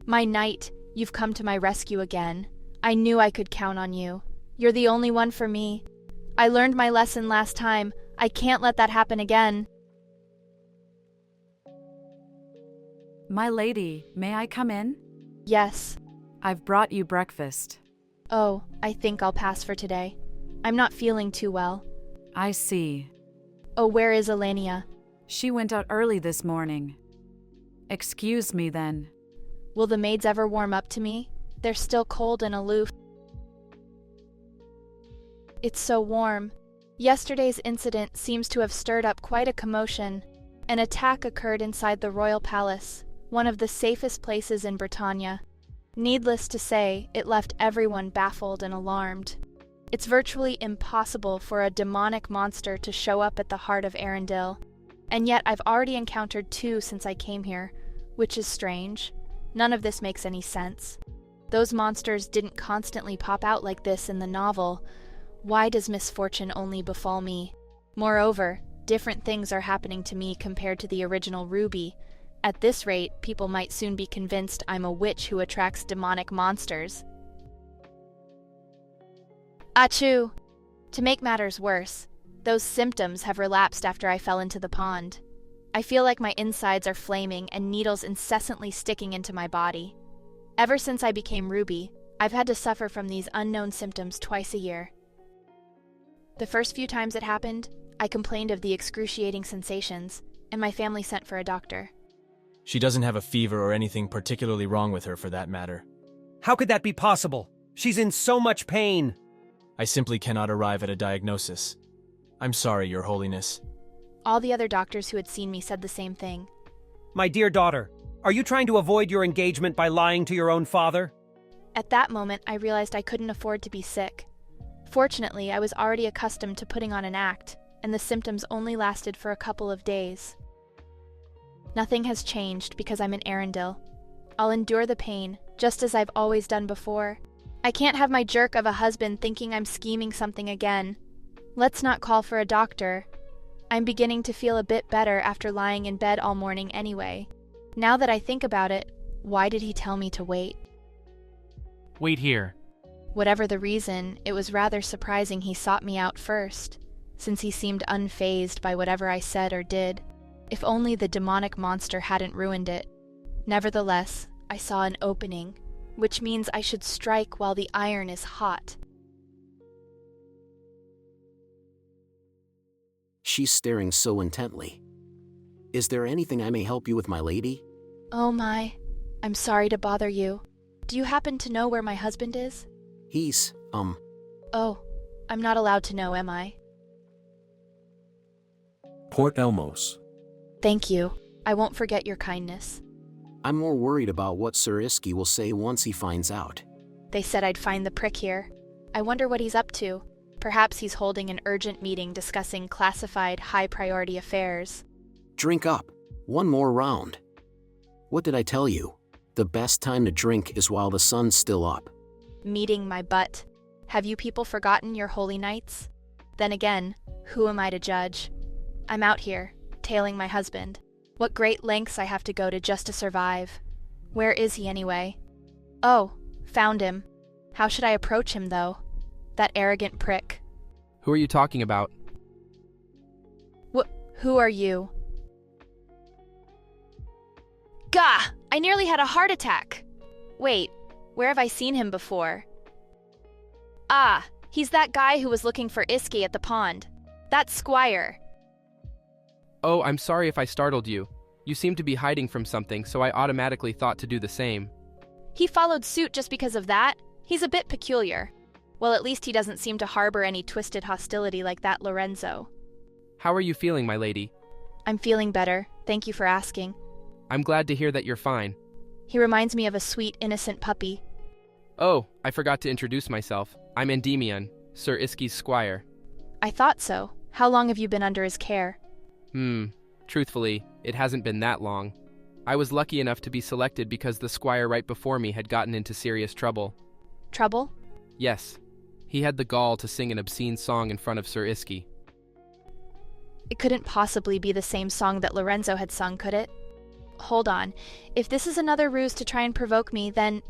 My knight, you've come to my rescue again. I knew I could count on you. You're the only one for me. I learned my lesson last time. I can't let that happen again. My lady, may I come in? Yes. I've brought you breakfast. Oh, I think I'll pass for today. I'm not feeling too well. I see. Oh, where is Elenia? She went out early this morning. Excuse me then. Will the maids ever warm up to me? They're still cold and aloof. It's so warm. Yesterday's incident seems to have stirred up quite a commotion. An attack occurred inside the royal palace, one of the safest places in Britannia. Needless to say, it left everyone baffled and alarmed. It's virtually impossible for a demonic monster to show up at the heart of Arendelle, and yet I've already encountered 2 since I came here, which is strange. None of this makes any sense. Those monsters didn't constantly pop out like this in the novel. Why does misfortune only befall me? Moreover, different things are happening to me compared to the original Ruby. At this rate, people might soon be convinced I'm a witch who attracts demonic monsters. Achoo! To make matters worse, those symptoms have relapsed after I fell into the pond. I feel like my insides are flaming and needles incessantly sticking into my body. Ever since I became Ruby, I've had to suffer from these unknown symptoms twice a year. The first few times it happened, I complained of the excruciating sensations, and my family sent for a doctor. She doesn't have a fever or anything particularly wrong with her for that matter. How could that be possible? She's in so much pain. I simply cannot arrive at a diagnosis. I'm sorry, Your Holiness. All the other doctors who had seen me said the same thing. My dear daughter, are you trying to avoid your engagement by lying to your own father? At that moment, I realized I couldn't afford to be sick. Fortunately, I was already accustomed to putting on an act, and the symptoms only lasted for a couple of days. Nothing has changed because I'm in Arendelle. I'll endure the pain, just as I've always done before. I can't have my jerk of a husband thinking I'm scheming something again. Let's not call for a doctor. I'm beginning to feel a bit better after lying in bed all morning anyway. Now that I think about it, why did he tell me to wait? Wait here. Whatever the reason, it was rather surprising he sought me out first, since he seemed unfazed by whatever I said or did. If only the demonic monster hadn't ruined it. Nevertheless, I saw an opening, which means I should strike while the iron is hot. She's staring so intently. Is there anything I may help you with, my lady? Oh my, I'm sorry to bother you. Do you happen to know where my husband is? He's, Oh, I'm not allowed to know, am I? Port Elmos. Thank you. I won't forget your kindness. I'm more worried about what Sir Iski will say once he finds out. They said I'd find the prick here. I wonder what he's up to. Perhaps he's holding an urgent meeting discussing classified, high-priority affairs. Drink up. One more round. What did I tell you? The best time to drink is while the sun's still up. Meeting my butt. Have you people forgotten your holy nights? Then again, who am I to judge? I'm out here, tailing my husband. What great lengths I have to go to just to survive. Where is he anyway? Oh, found him. How should I approach him, though? That arrogant prick. Who are you talking about? Who are you? Gah! I nearly had a heart attack! Wait, where have I seen him before? Ah, he's that guy who was looking for Iski at the pond. That's Squire. Oh, I'm sorry if I startled you. You seem to be hiding from something, so I automatically thought to do the same. He followed suit just because of that? He's a bit peculiar. Well, at least he doesn't seem to harbor any twisted hostility like that Lorenzo. How are you feeling, my lady? I'm feeling better. Thank you for asking. I'm glad to hear that you're fine. He reminds me of a sweet, innocent puppy. Oh, I forgot to introduce myself. I'm Endymion, Sir Iski's squire. I thought so. How long have you been under his care? Truthfully, it hasn't been that long. I was lucky enough to be selected because the squire right before me had gotten into serious trouble. Trouble? Yes. He had the gall to sing an obscene song in front of Sir Iski. It couldn't possibly be the same song that Lorenzo had sung, could it? Hold on. If this is another ruse to try and provoke me, then...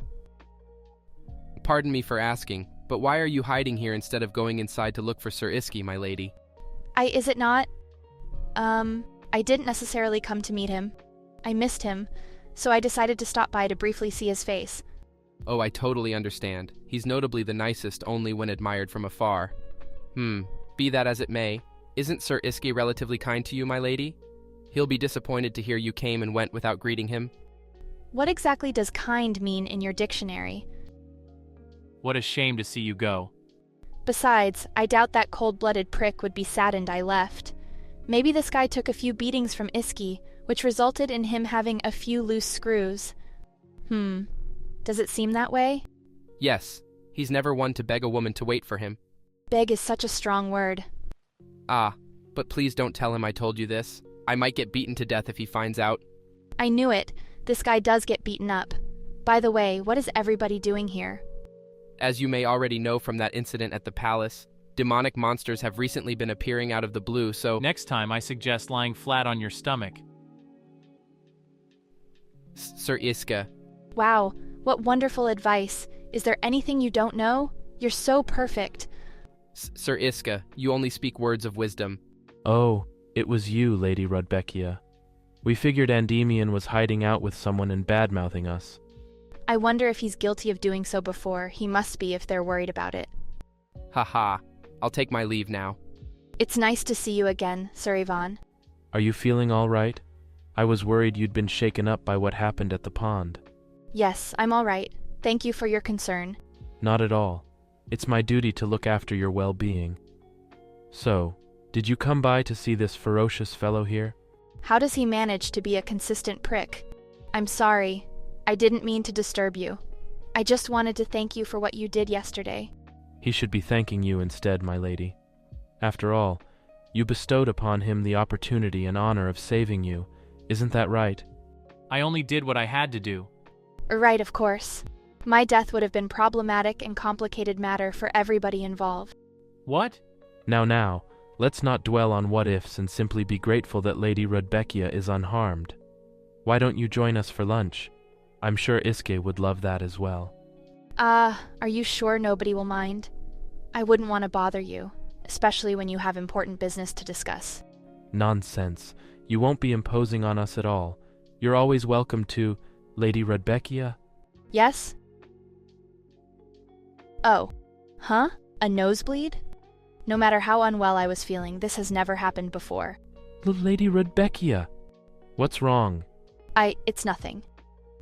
Pardon me for asking, but why are you hiding here instead of going inside to look for Sir Iski, my lady? Is it not? I didn't necessarily come to meet him. I missed him, so I decided to stop by to briefly see his face. Oh, I totally understand. He's notably the nicest only when admired from afar. Be that as it may, isn't Sir Iski relatively kind to you, my lady? He'll be disappointed to hear you came and went without greeting him. What exactly does kind mean in your dictionary? What a shame to see you go. Besides, I doubt that cold-blooded prick would be saddened I left. Maybe this guy took a few beatings from Iski, which resulted in him having a few loose screws. Does it seem that way? Yes. He's never one to beg a woman to wait for him. Beg is such a strong word. Ah, but please don't tell him I told you this. I might get beaten to death if he finds out. I knew it. This guy does get beaten up. By the way, what is everybody doing here? As you may already know from that incident at the palace, demonic monsters have recently been appearing out of the blue, so... Next time I suggest lying flat on your stomach. Sir Iska. Wow, what wonderful advice. Is there anything you don't know? You're so perfect. Sir Iska, you only speak words of wisdom. Oh, it was you, Lady Rudbeckia. We figured Endymion was hiding out with someone and bad-mouthing us. I wonder if he's guilty of doing so before. He must be if they're worried about it. Haha. I'll take my leave now. It's nice to see you again, Sir Ivan. Are you feeling all right? I was worried you'd been shaken up by what happened at the pond. Yes, I'm all right. Thank you for your concern. Not at all. It's my duty to look after your well-being. So, did you come by to see this ferocious fellow here? How does he manage to be a consistent prick? I'm sorry. I didn't mean to disturb you. I just wanted to thank you for what you did yesterday. He should be thanking you instead, my lady. After all, you bestowed upon him the opportunity and honor of saving you. Isn't that right? I only did what I had to do. Right, of course. My death would have been problematic and complicated matter for everybody involved. What? Now, let's not dwell on what-ifs and simply be grateful that Lady Rudbeckia is unharmed. Why don't you join us for lunch? I'm sure Iske would love that as well. Are you sure nobody will mind? I wouldn't want to bother you, especially when you have important business to discuss. Nonsense. You won't be imposing on us at all. You're always welcome to Lady Rudbeckia. Yes? Oh. Huh? A nosebleed? No matter how unwell I was feeling, this has never happened before. Lady Rudbeckia. What's wrong? It's nothing.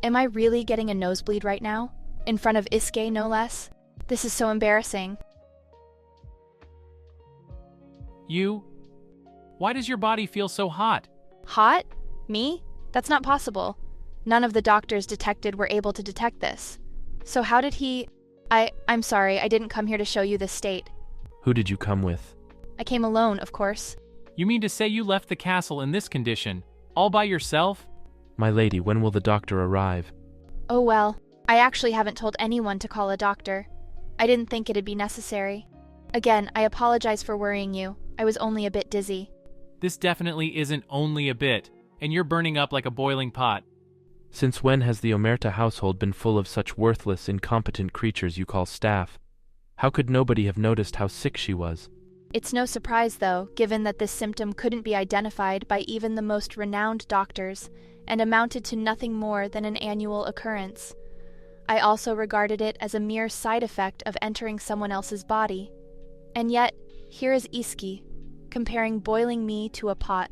Am I really getting a nosebleed right now? In front of Iske, no less? This is so embarrassing. Why does your body feel so hot? Hot? Me? That's not possible. None of the doctors detected were able to detect this. So how did he... I'm sorry, I didn't come here to show you this state. Who did you come with? I came alone, of course. You mean to say you left the castle in this condition, all by yourself? My lady, when will the doctor arrive? Oh well, I actually haven't told anyone to call a doctor. I didn't think it'd be necessary. Again, I apologize for worrying you. I was only a bit dizzy. This definitely isn't only a bit, and you're burning up like a boiling pot. Since when has the Omerta household been full of such worthless, incompetent creatures you call staff? How could nobody have noticed how sick she was? It's no surprise, though, given that this symptom couldn't be identified by even the most renowned doctors, and amounted to nothing more than an annual occurrence. I also regarded it as a mere side effect of entering someone else's body. And yet, here is Iski, comparing boiling me to a pot,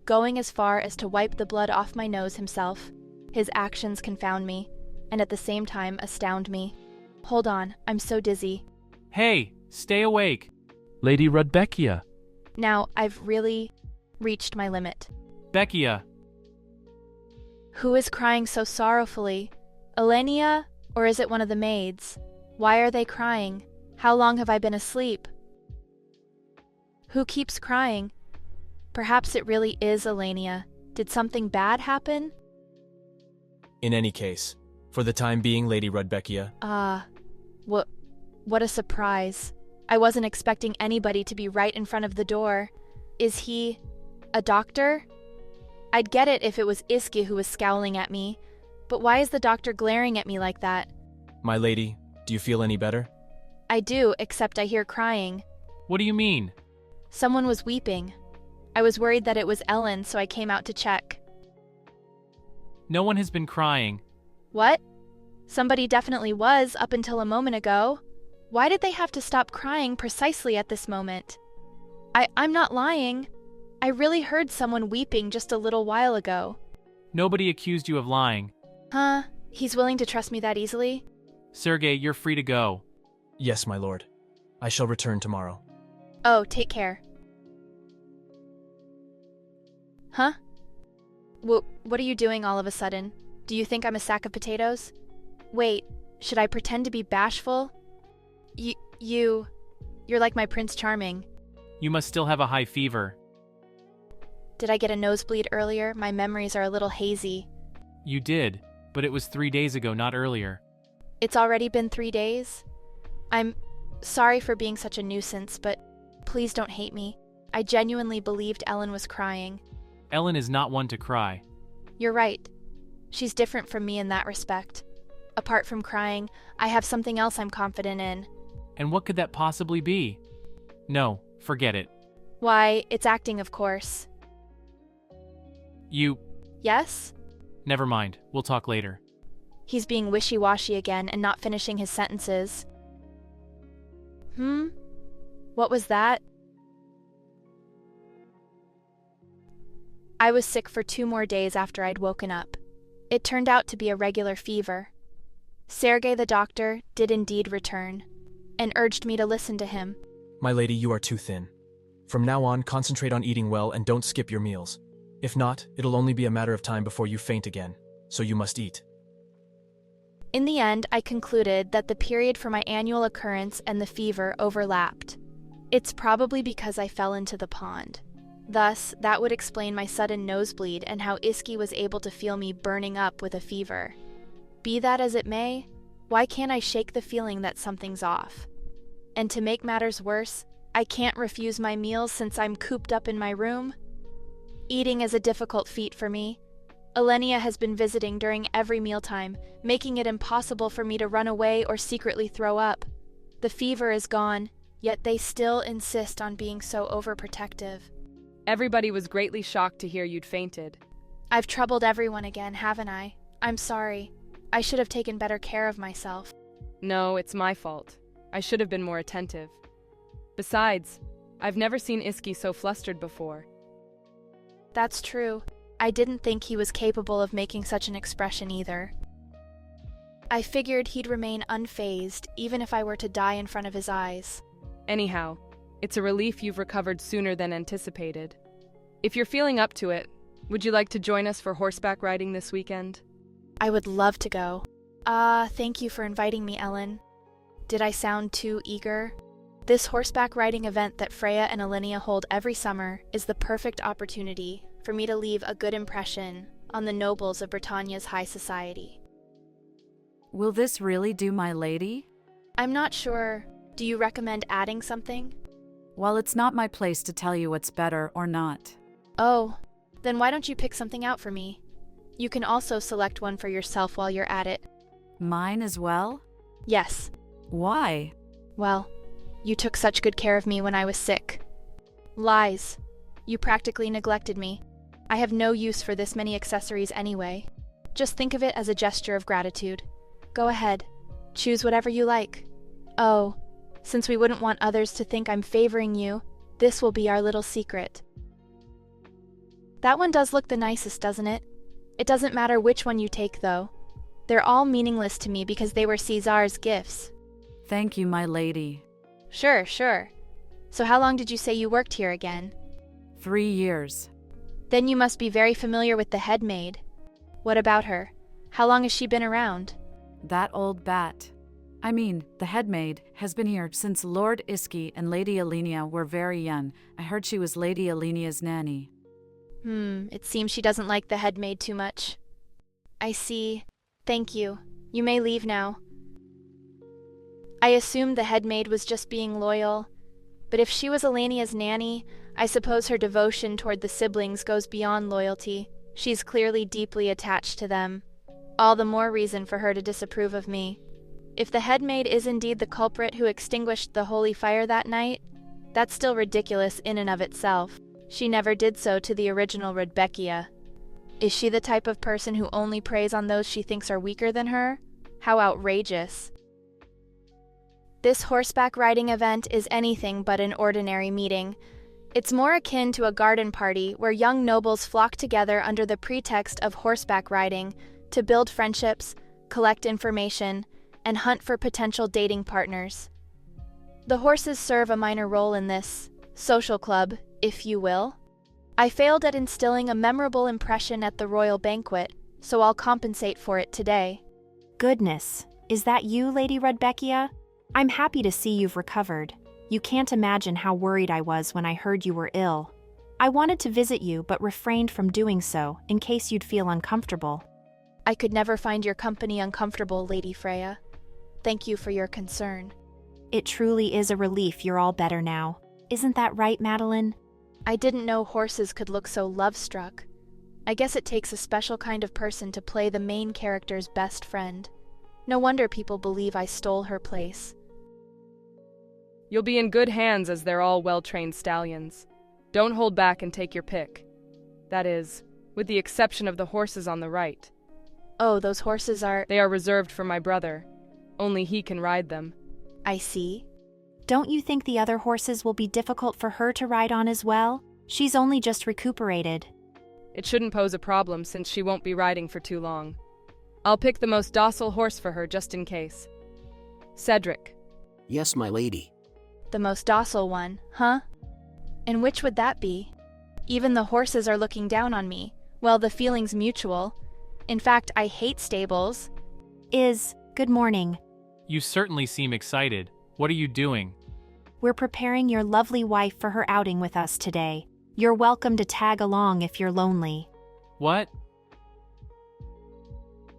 going as far as to wipe the blood off my nose himself. His actions confound me, and at the same time astound me. Hold on, I'm so dizzy. Hey, stay awake. Lady Rudbeckia. Now, I've really reached my limit. Beckia. Who is crying so sorrowfully? Elenia, or is it one of the maids? Why are they crying? How long have I been asleep? Who keeps crying? Perhaps it really is Elenia. Did something bad happen? In any case, for the time being, Lady Rudbeckia. What a surprise. I wasn't expecting anybody to be right in front of the door. Is he a doctor? I'd get it if it was Iske who was scowling at me, but why is the doctor glaring at me like that? My lady, do you feel any better? I do, except I hear crying. What do you mean? Someone was weeping. I was worried that it was Ellen, so I came out to check. No one has been crying. What? Somebody definitely was up until a moment ago. Why did they have to stop crying precisely at this moment? I'm not lying. I really heard someone weeping just a little while ago. Nobody accused you of lying. Huh? He's willing to trust me that easily? Sergei, you're free to go. Yes, my lord. I shall return tomorrow. Oh, take care. Huh? What are you doing all of a sudden? Do you think I'm a sack of potatoes? Wait, should I pretend to be bashful? You're like my Prince Charming. You must still have a high fever. Did I get a nosebleed earlier? My memories are a little hazy. You did, but it was 3 days ago, not earlier. It's already been 3 days? I'm sorry for being such a nuisance, but please don't hate me. I genuinely believed Ellen was crying. Ellen is not one to cry. You're right. She's different from me in that respect. Apart from crying, I have something else I'm confident in. And what could that possibly be? No, forget it. Why, it's acting, of course. Yes? Never mind. We'll talk later. He's being wishy-washy again and not finishing his sentences. What was that? I was sick for 2 more days after I'd woken up. It turned out to be a regular fever. Sergei the doctor did indeed return, and urged me to listen to him. My lady, you are too thin. From now on, concentrate on eating well and don't skip your meals. If not, it'll only be a matter of time before you faint again, so you must eat. In the end, I concluded that the period for my annual occurrence and the fever overlapped. It's probably because I fell into the pond. Thus, that would explain my sudden nosebleed and how Iski was able to feel me burning up with a fever. Be that as it may, why can't I shake the feeling that something's off? And to make matters worse, I can't refuse my meals since I'm cooped up in my room. Eating is a difficult feat for me. Elenia has been visiting during every mealtime, making it impossible for me to run away or secretly throw up. The fever is gone, yet they still insist on being so overprotective. Everybody was greatly shocked to hear you'd fainted. I've troubled everyone again, haven't I? I'm sorry. I should have taken better care of myself. No, it's my fault. I should have been more attentive. Besides, I've never seen Iski so flustered before. That's true. I didn't think he was capable of making such an expression either. I figured he'd remain unfazed, even if I were to die in front of his eyes. Anyhow, it's a relief you've recovered sooner than anticipated. If you're feeling up to it, would you like to join us for horseback riding this weekend? I would love to go. Thank you for inviting me, Ellen. Did I sound too eager? This horseback riding event that Freya and Elenia hold every summer is the perfect opportunity for me to leave a good impression on the nobles of Britannia's high society. Will this really do, my lady? I'm not sure. Do you recommend adding something? Well, it's not my place to tell you what's better or not. Oh, then why don't you pick something out for me? You can also select one for yourself while you're at it. Mine as well? Yes. Why? Well, you took such good care of me when I was sick. Lies. You practically neglected me. I have no use for this many accessories anyway. Just think of it as a gesture of gratitude. Go ahead. Choose whatever you like. Oh, since we wouldn't want others to think I'm favoring you, this will be our little secret. That one does look the nicest, doesn't it? It doesn't matter which one you take, though. They're all meaningless to me because they were Caesar's gifts. Thank you, my lady. Sure. So how long did you say you worked here again? 3 years. Then you must be very familiar with the head maid. What about her? How long has she been around? That old bat. I mean, the head maid has been here since Lord Iski and Lady Elenia were very young. I heard she was Lady Elenia's nanny. It seems she doesn't like the head maid too much. I see. Thank you. You may leave now. I assumed the head maid was just being loyal, but if she was Elenia's nanny, I suppose her devotion toward the siblings goes beyond loyalty. She's clearly deeply attached to them. All the more reason for her to disapprove of me. If the head maid is indeed the culprit who extinguished the holy fire that night, that's still ridiculous in and of itself. She never did so to the original Rudbeckia. Is she the type of person who only preys on those she thinks are weaker than her? How outrageous. This horseback riding event is anything but an ordinary meeting. It's more akin to a garden party where young nobles flock together under the pretext of horseback riding to build friendships, collect information, and hunt for potential dating partners. The horses serve a minor role in this social club, if you will. I failed at instilling a memorable impression at the royal banquet, so I'll compensate for it today. Goodness, is that you, Lady Rudbeckia? I'm happy to see you've recovered. You can't imagine how worried I was when I heard you were ill. I wanted to visit you but refrained from doing so in case you'd feel uncomfortable. I could never find your company uncomfortable, Lady Freya. Thank you for your concern. It truly is a relief you're all better now. Isn't that right, Madeline? I didn't know horses could look so love-struck. I guess it takes a special kind of person to play the main character's best friend. No wonder people believe I stole her place. You'll be in good hands as they're all well-trained stallions. Don't hold back and take your pick. That is, with the exception of the horses on the right. Oh, those horses are... They are reserved for my brother. Only he can ride them. I see. Don't you think the other horses will be difficult for her to ride on as well? She's only just recuperated. It shouldn't pose a problem since she won't be riding for too long. I'll pick the most docile horse for her just in case. Cedric. Yes, my lady. The most docile one, huh? And which would that be? Even the horses are looking down on me. Well, the feeling's mutual. In fact, I hate stables. Good morning. You certainly seem excited. What are you doing? We're preparing your lovely wife for her outing with us today. You're welcome to tag along if you're lonely. What?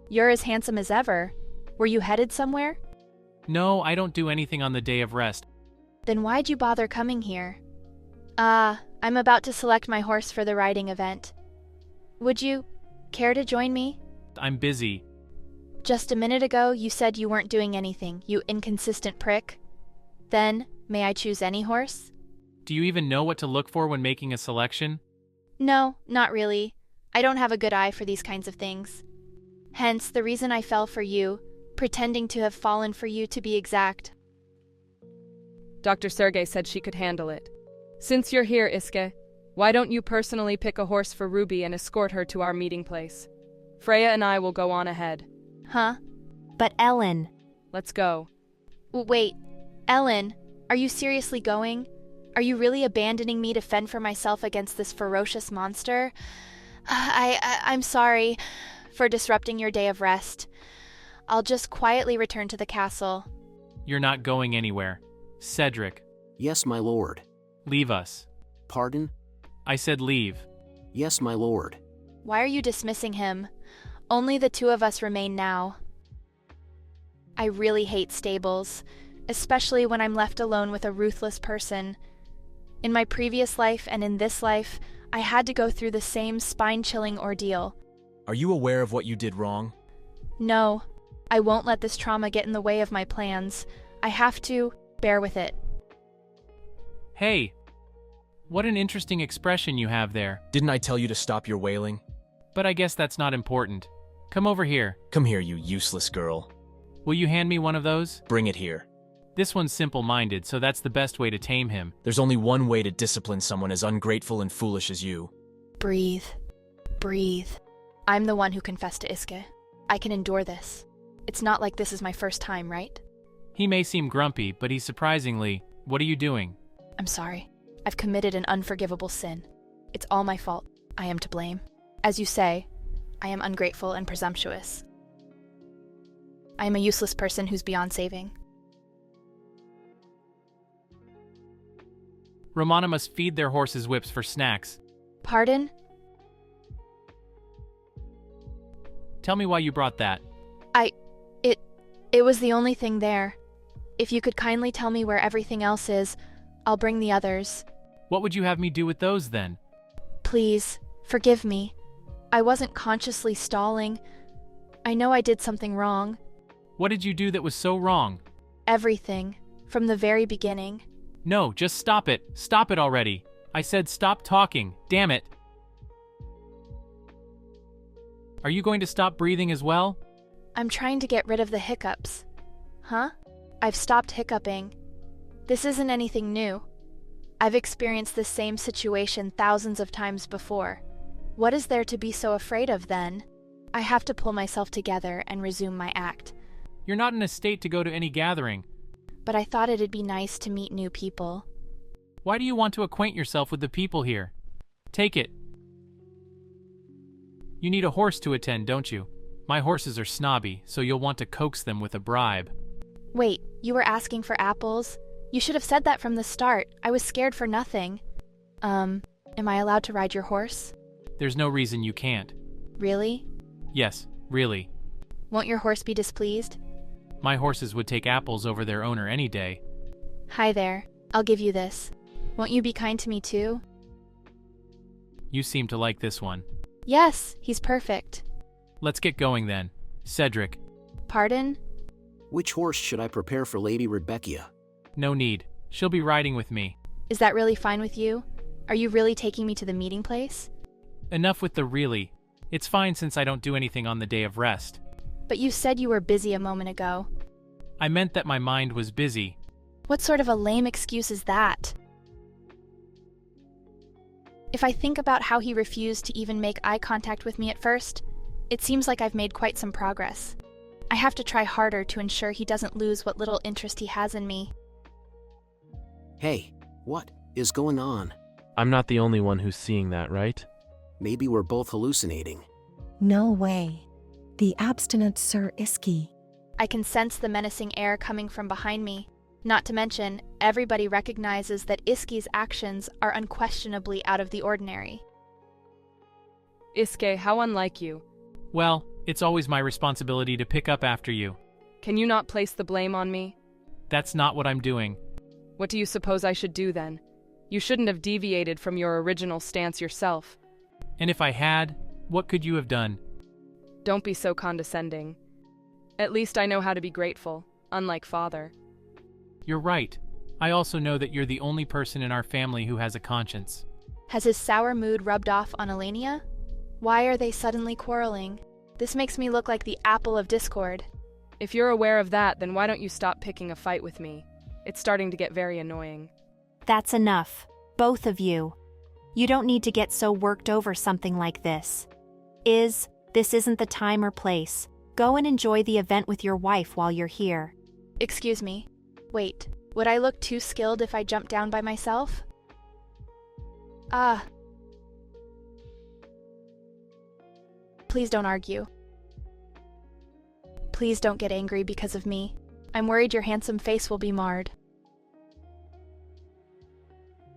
You're as handsome as ever. Were you headed somewhere? No, I don't do anything on the day of rest. Then why'd you bother coming here? I'm about to select my horse for the riding event. Would you care to join me? I'm busy. Just a minute ago, you said you weren't doing anything, you inconsistent prick. Then, may I choose any horse? Do you even know what to look for when making a selection? No, not really. I don't have a good eye for these kinds of things. Hence, the reason I fell for you, pretending to have fallen for you to be exact. Dr. Sergey said she could handle it. Since you're here, Iske, why don't you personally pick a horse for Ruby and escort her to our meeting place? Freya and I will go on ahead. Huh? But Ellen... Let's go. Wait, Ellen, are you seriously going? Are you really abandoning me to fend for myself against this ferocious monster? I'm sorry for disrupting your day of rest. I'll just quietly return to the castle. You're not going anywhere. Cedric. Yes, my lord. Leave us. Pardon? I said leave. Yes, my lord. Why are you dismissing him? Only the two of us remain now. I really hate stables, especially when I'm left alone with a ruthless person. In my previous life and in this life, I had to go through the same spine-chilling ordeal. Are you aware of what you did wrong? No, I won't let this trauma get in the way of my plans. I have to bear with it. Hey! What an interesting expression you have there. Didn't I tell you to stop your wailing? But I guess that's not important. Come over here. Come here, you useless girl. Will you hand me one of those? Bring it here. This one's simple-minded, so that's the best way to tame him. There's only one way to discipline someone as ungrateful and foolish as you. Breathe. Breathe. I'm the one who confessed to Iske. I can endure this. It's not like this is my first time, right? He may seem grumpy, but he's surprisingly... What are you doing? I'm sorry. I've committed an unforgivable sin. It's all my fault. I am to blame. As you say, I am ungrateful and presumptuous. I am a useless person who's beyond saving. Romana must feed their horses whips for snacks. Pardon? Tell me why you brought that. It was the only thing there. If you could kindly tell me where everything else is, I'll bring the others. What would you have me do with those, then? Please, forgive me. I wasn't consciously stalling. I know I did something wrong. What did you do that was so wrong? Everything. From the very beginning. No, just stop it. Stop it already. I said stop talking. Damn it. Are you going to stop breathing as well? I'm trying to get rid of the hiccups. Huh? I've stopped hiccuping. This isn't anything new. I've experienced this same situation thousands of times before. What is there to be so afraid of then? I have to pull myself together and resume my act. You're not in a state to go to any gathering. But I thought it'd be nice to meet new people. Why do you want to acquaint yourself with the people here? Take it. You need a horse to attend, don't you? My horses are snobby, so you'll want to coax them with a bribe. Wait, you were asking for apples? You should have said that from the start. I was scared for nothing. Am I allowed to ride your horse? There's no reason you can't. Really? Yes, really. Won't your horse be displeased? My horses would take apples over their owner any day. Hi there. I'll give you this. Won't you be kind to me too? You seem to like this one. Yes, he's perfect. Let's get going then. Cedric. Pardon? Which horse should I prepare for Lady Rebecca? No need. She'll be riding with me. Is that really fine with you? Are you really taking me to the meeting place? Enough with the really. It's fine since I don't do anything on the day of rest. But you said you were busy a moment ago. I meant that my mind was busy. What sort of a lame excuse is that? If I think about how he refused to even make eye contact with me at first, It seems like I've made quite some progress. I have to try harder to ensure he doesn't lose what little interest he has in me. Hey, what is going on? I'm not the only one who's seeing that, right? Maybe we're both hallucinating. No way. The abstinent Sir Iski. I can sense the menacing air coming from behind me. Not to mention, everybody recognizes that Iski's actions are unquestionably out of the ordinary. Iske, how unlike you. Well, it's always my responsibility to pick up after you. Can you not place the blame on me? That's not what I'm doing. What do you suppose I should do then? You shouldn't have deviated from your original stance yourself. And if I had, what could you have done? Don't be so condescending. At least I know how to be grateful, unlike father. You're right. I also know that you're the only person in our family who has a conscience. Has his sour mood rubbed off on Elenia? Why are they suddenly quarreling? This makes me look like the apple of discord. If you're aware of that, then why don't you stop picking a fight with me? It's starting to get very annoying. That's enough. Both of you. You don't need to get so worked over something like this. This isn't the time or place. Go and enjoy the event with your wife while you're here. Excuse me. Wait, would I look too skilled if I jumped down by myself? Please don't argue. Please don't get angry because of me. I'm worried your handsome face will be marred.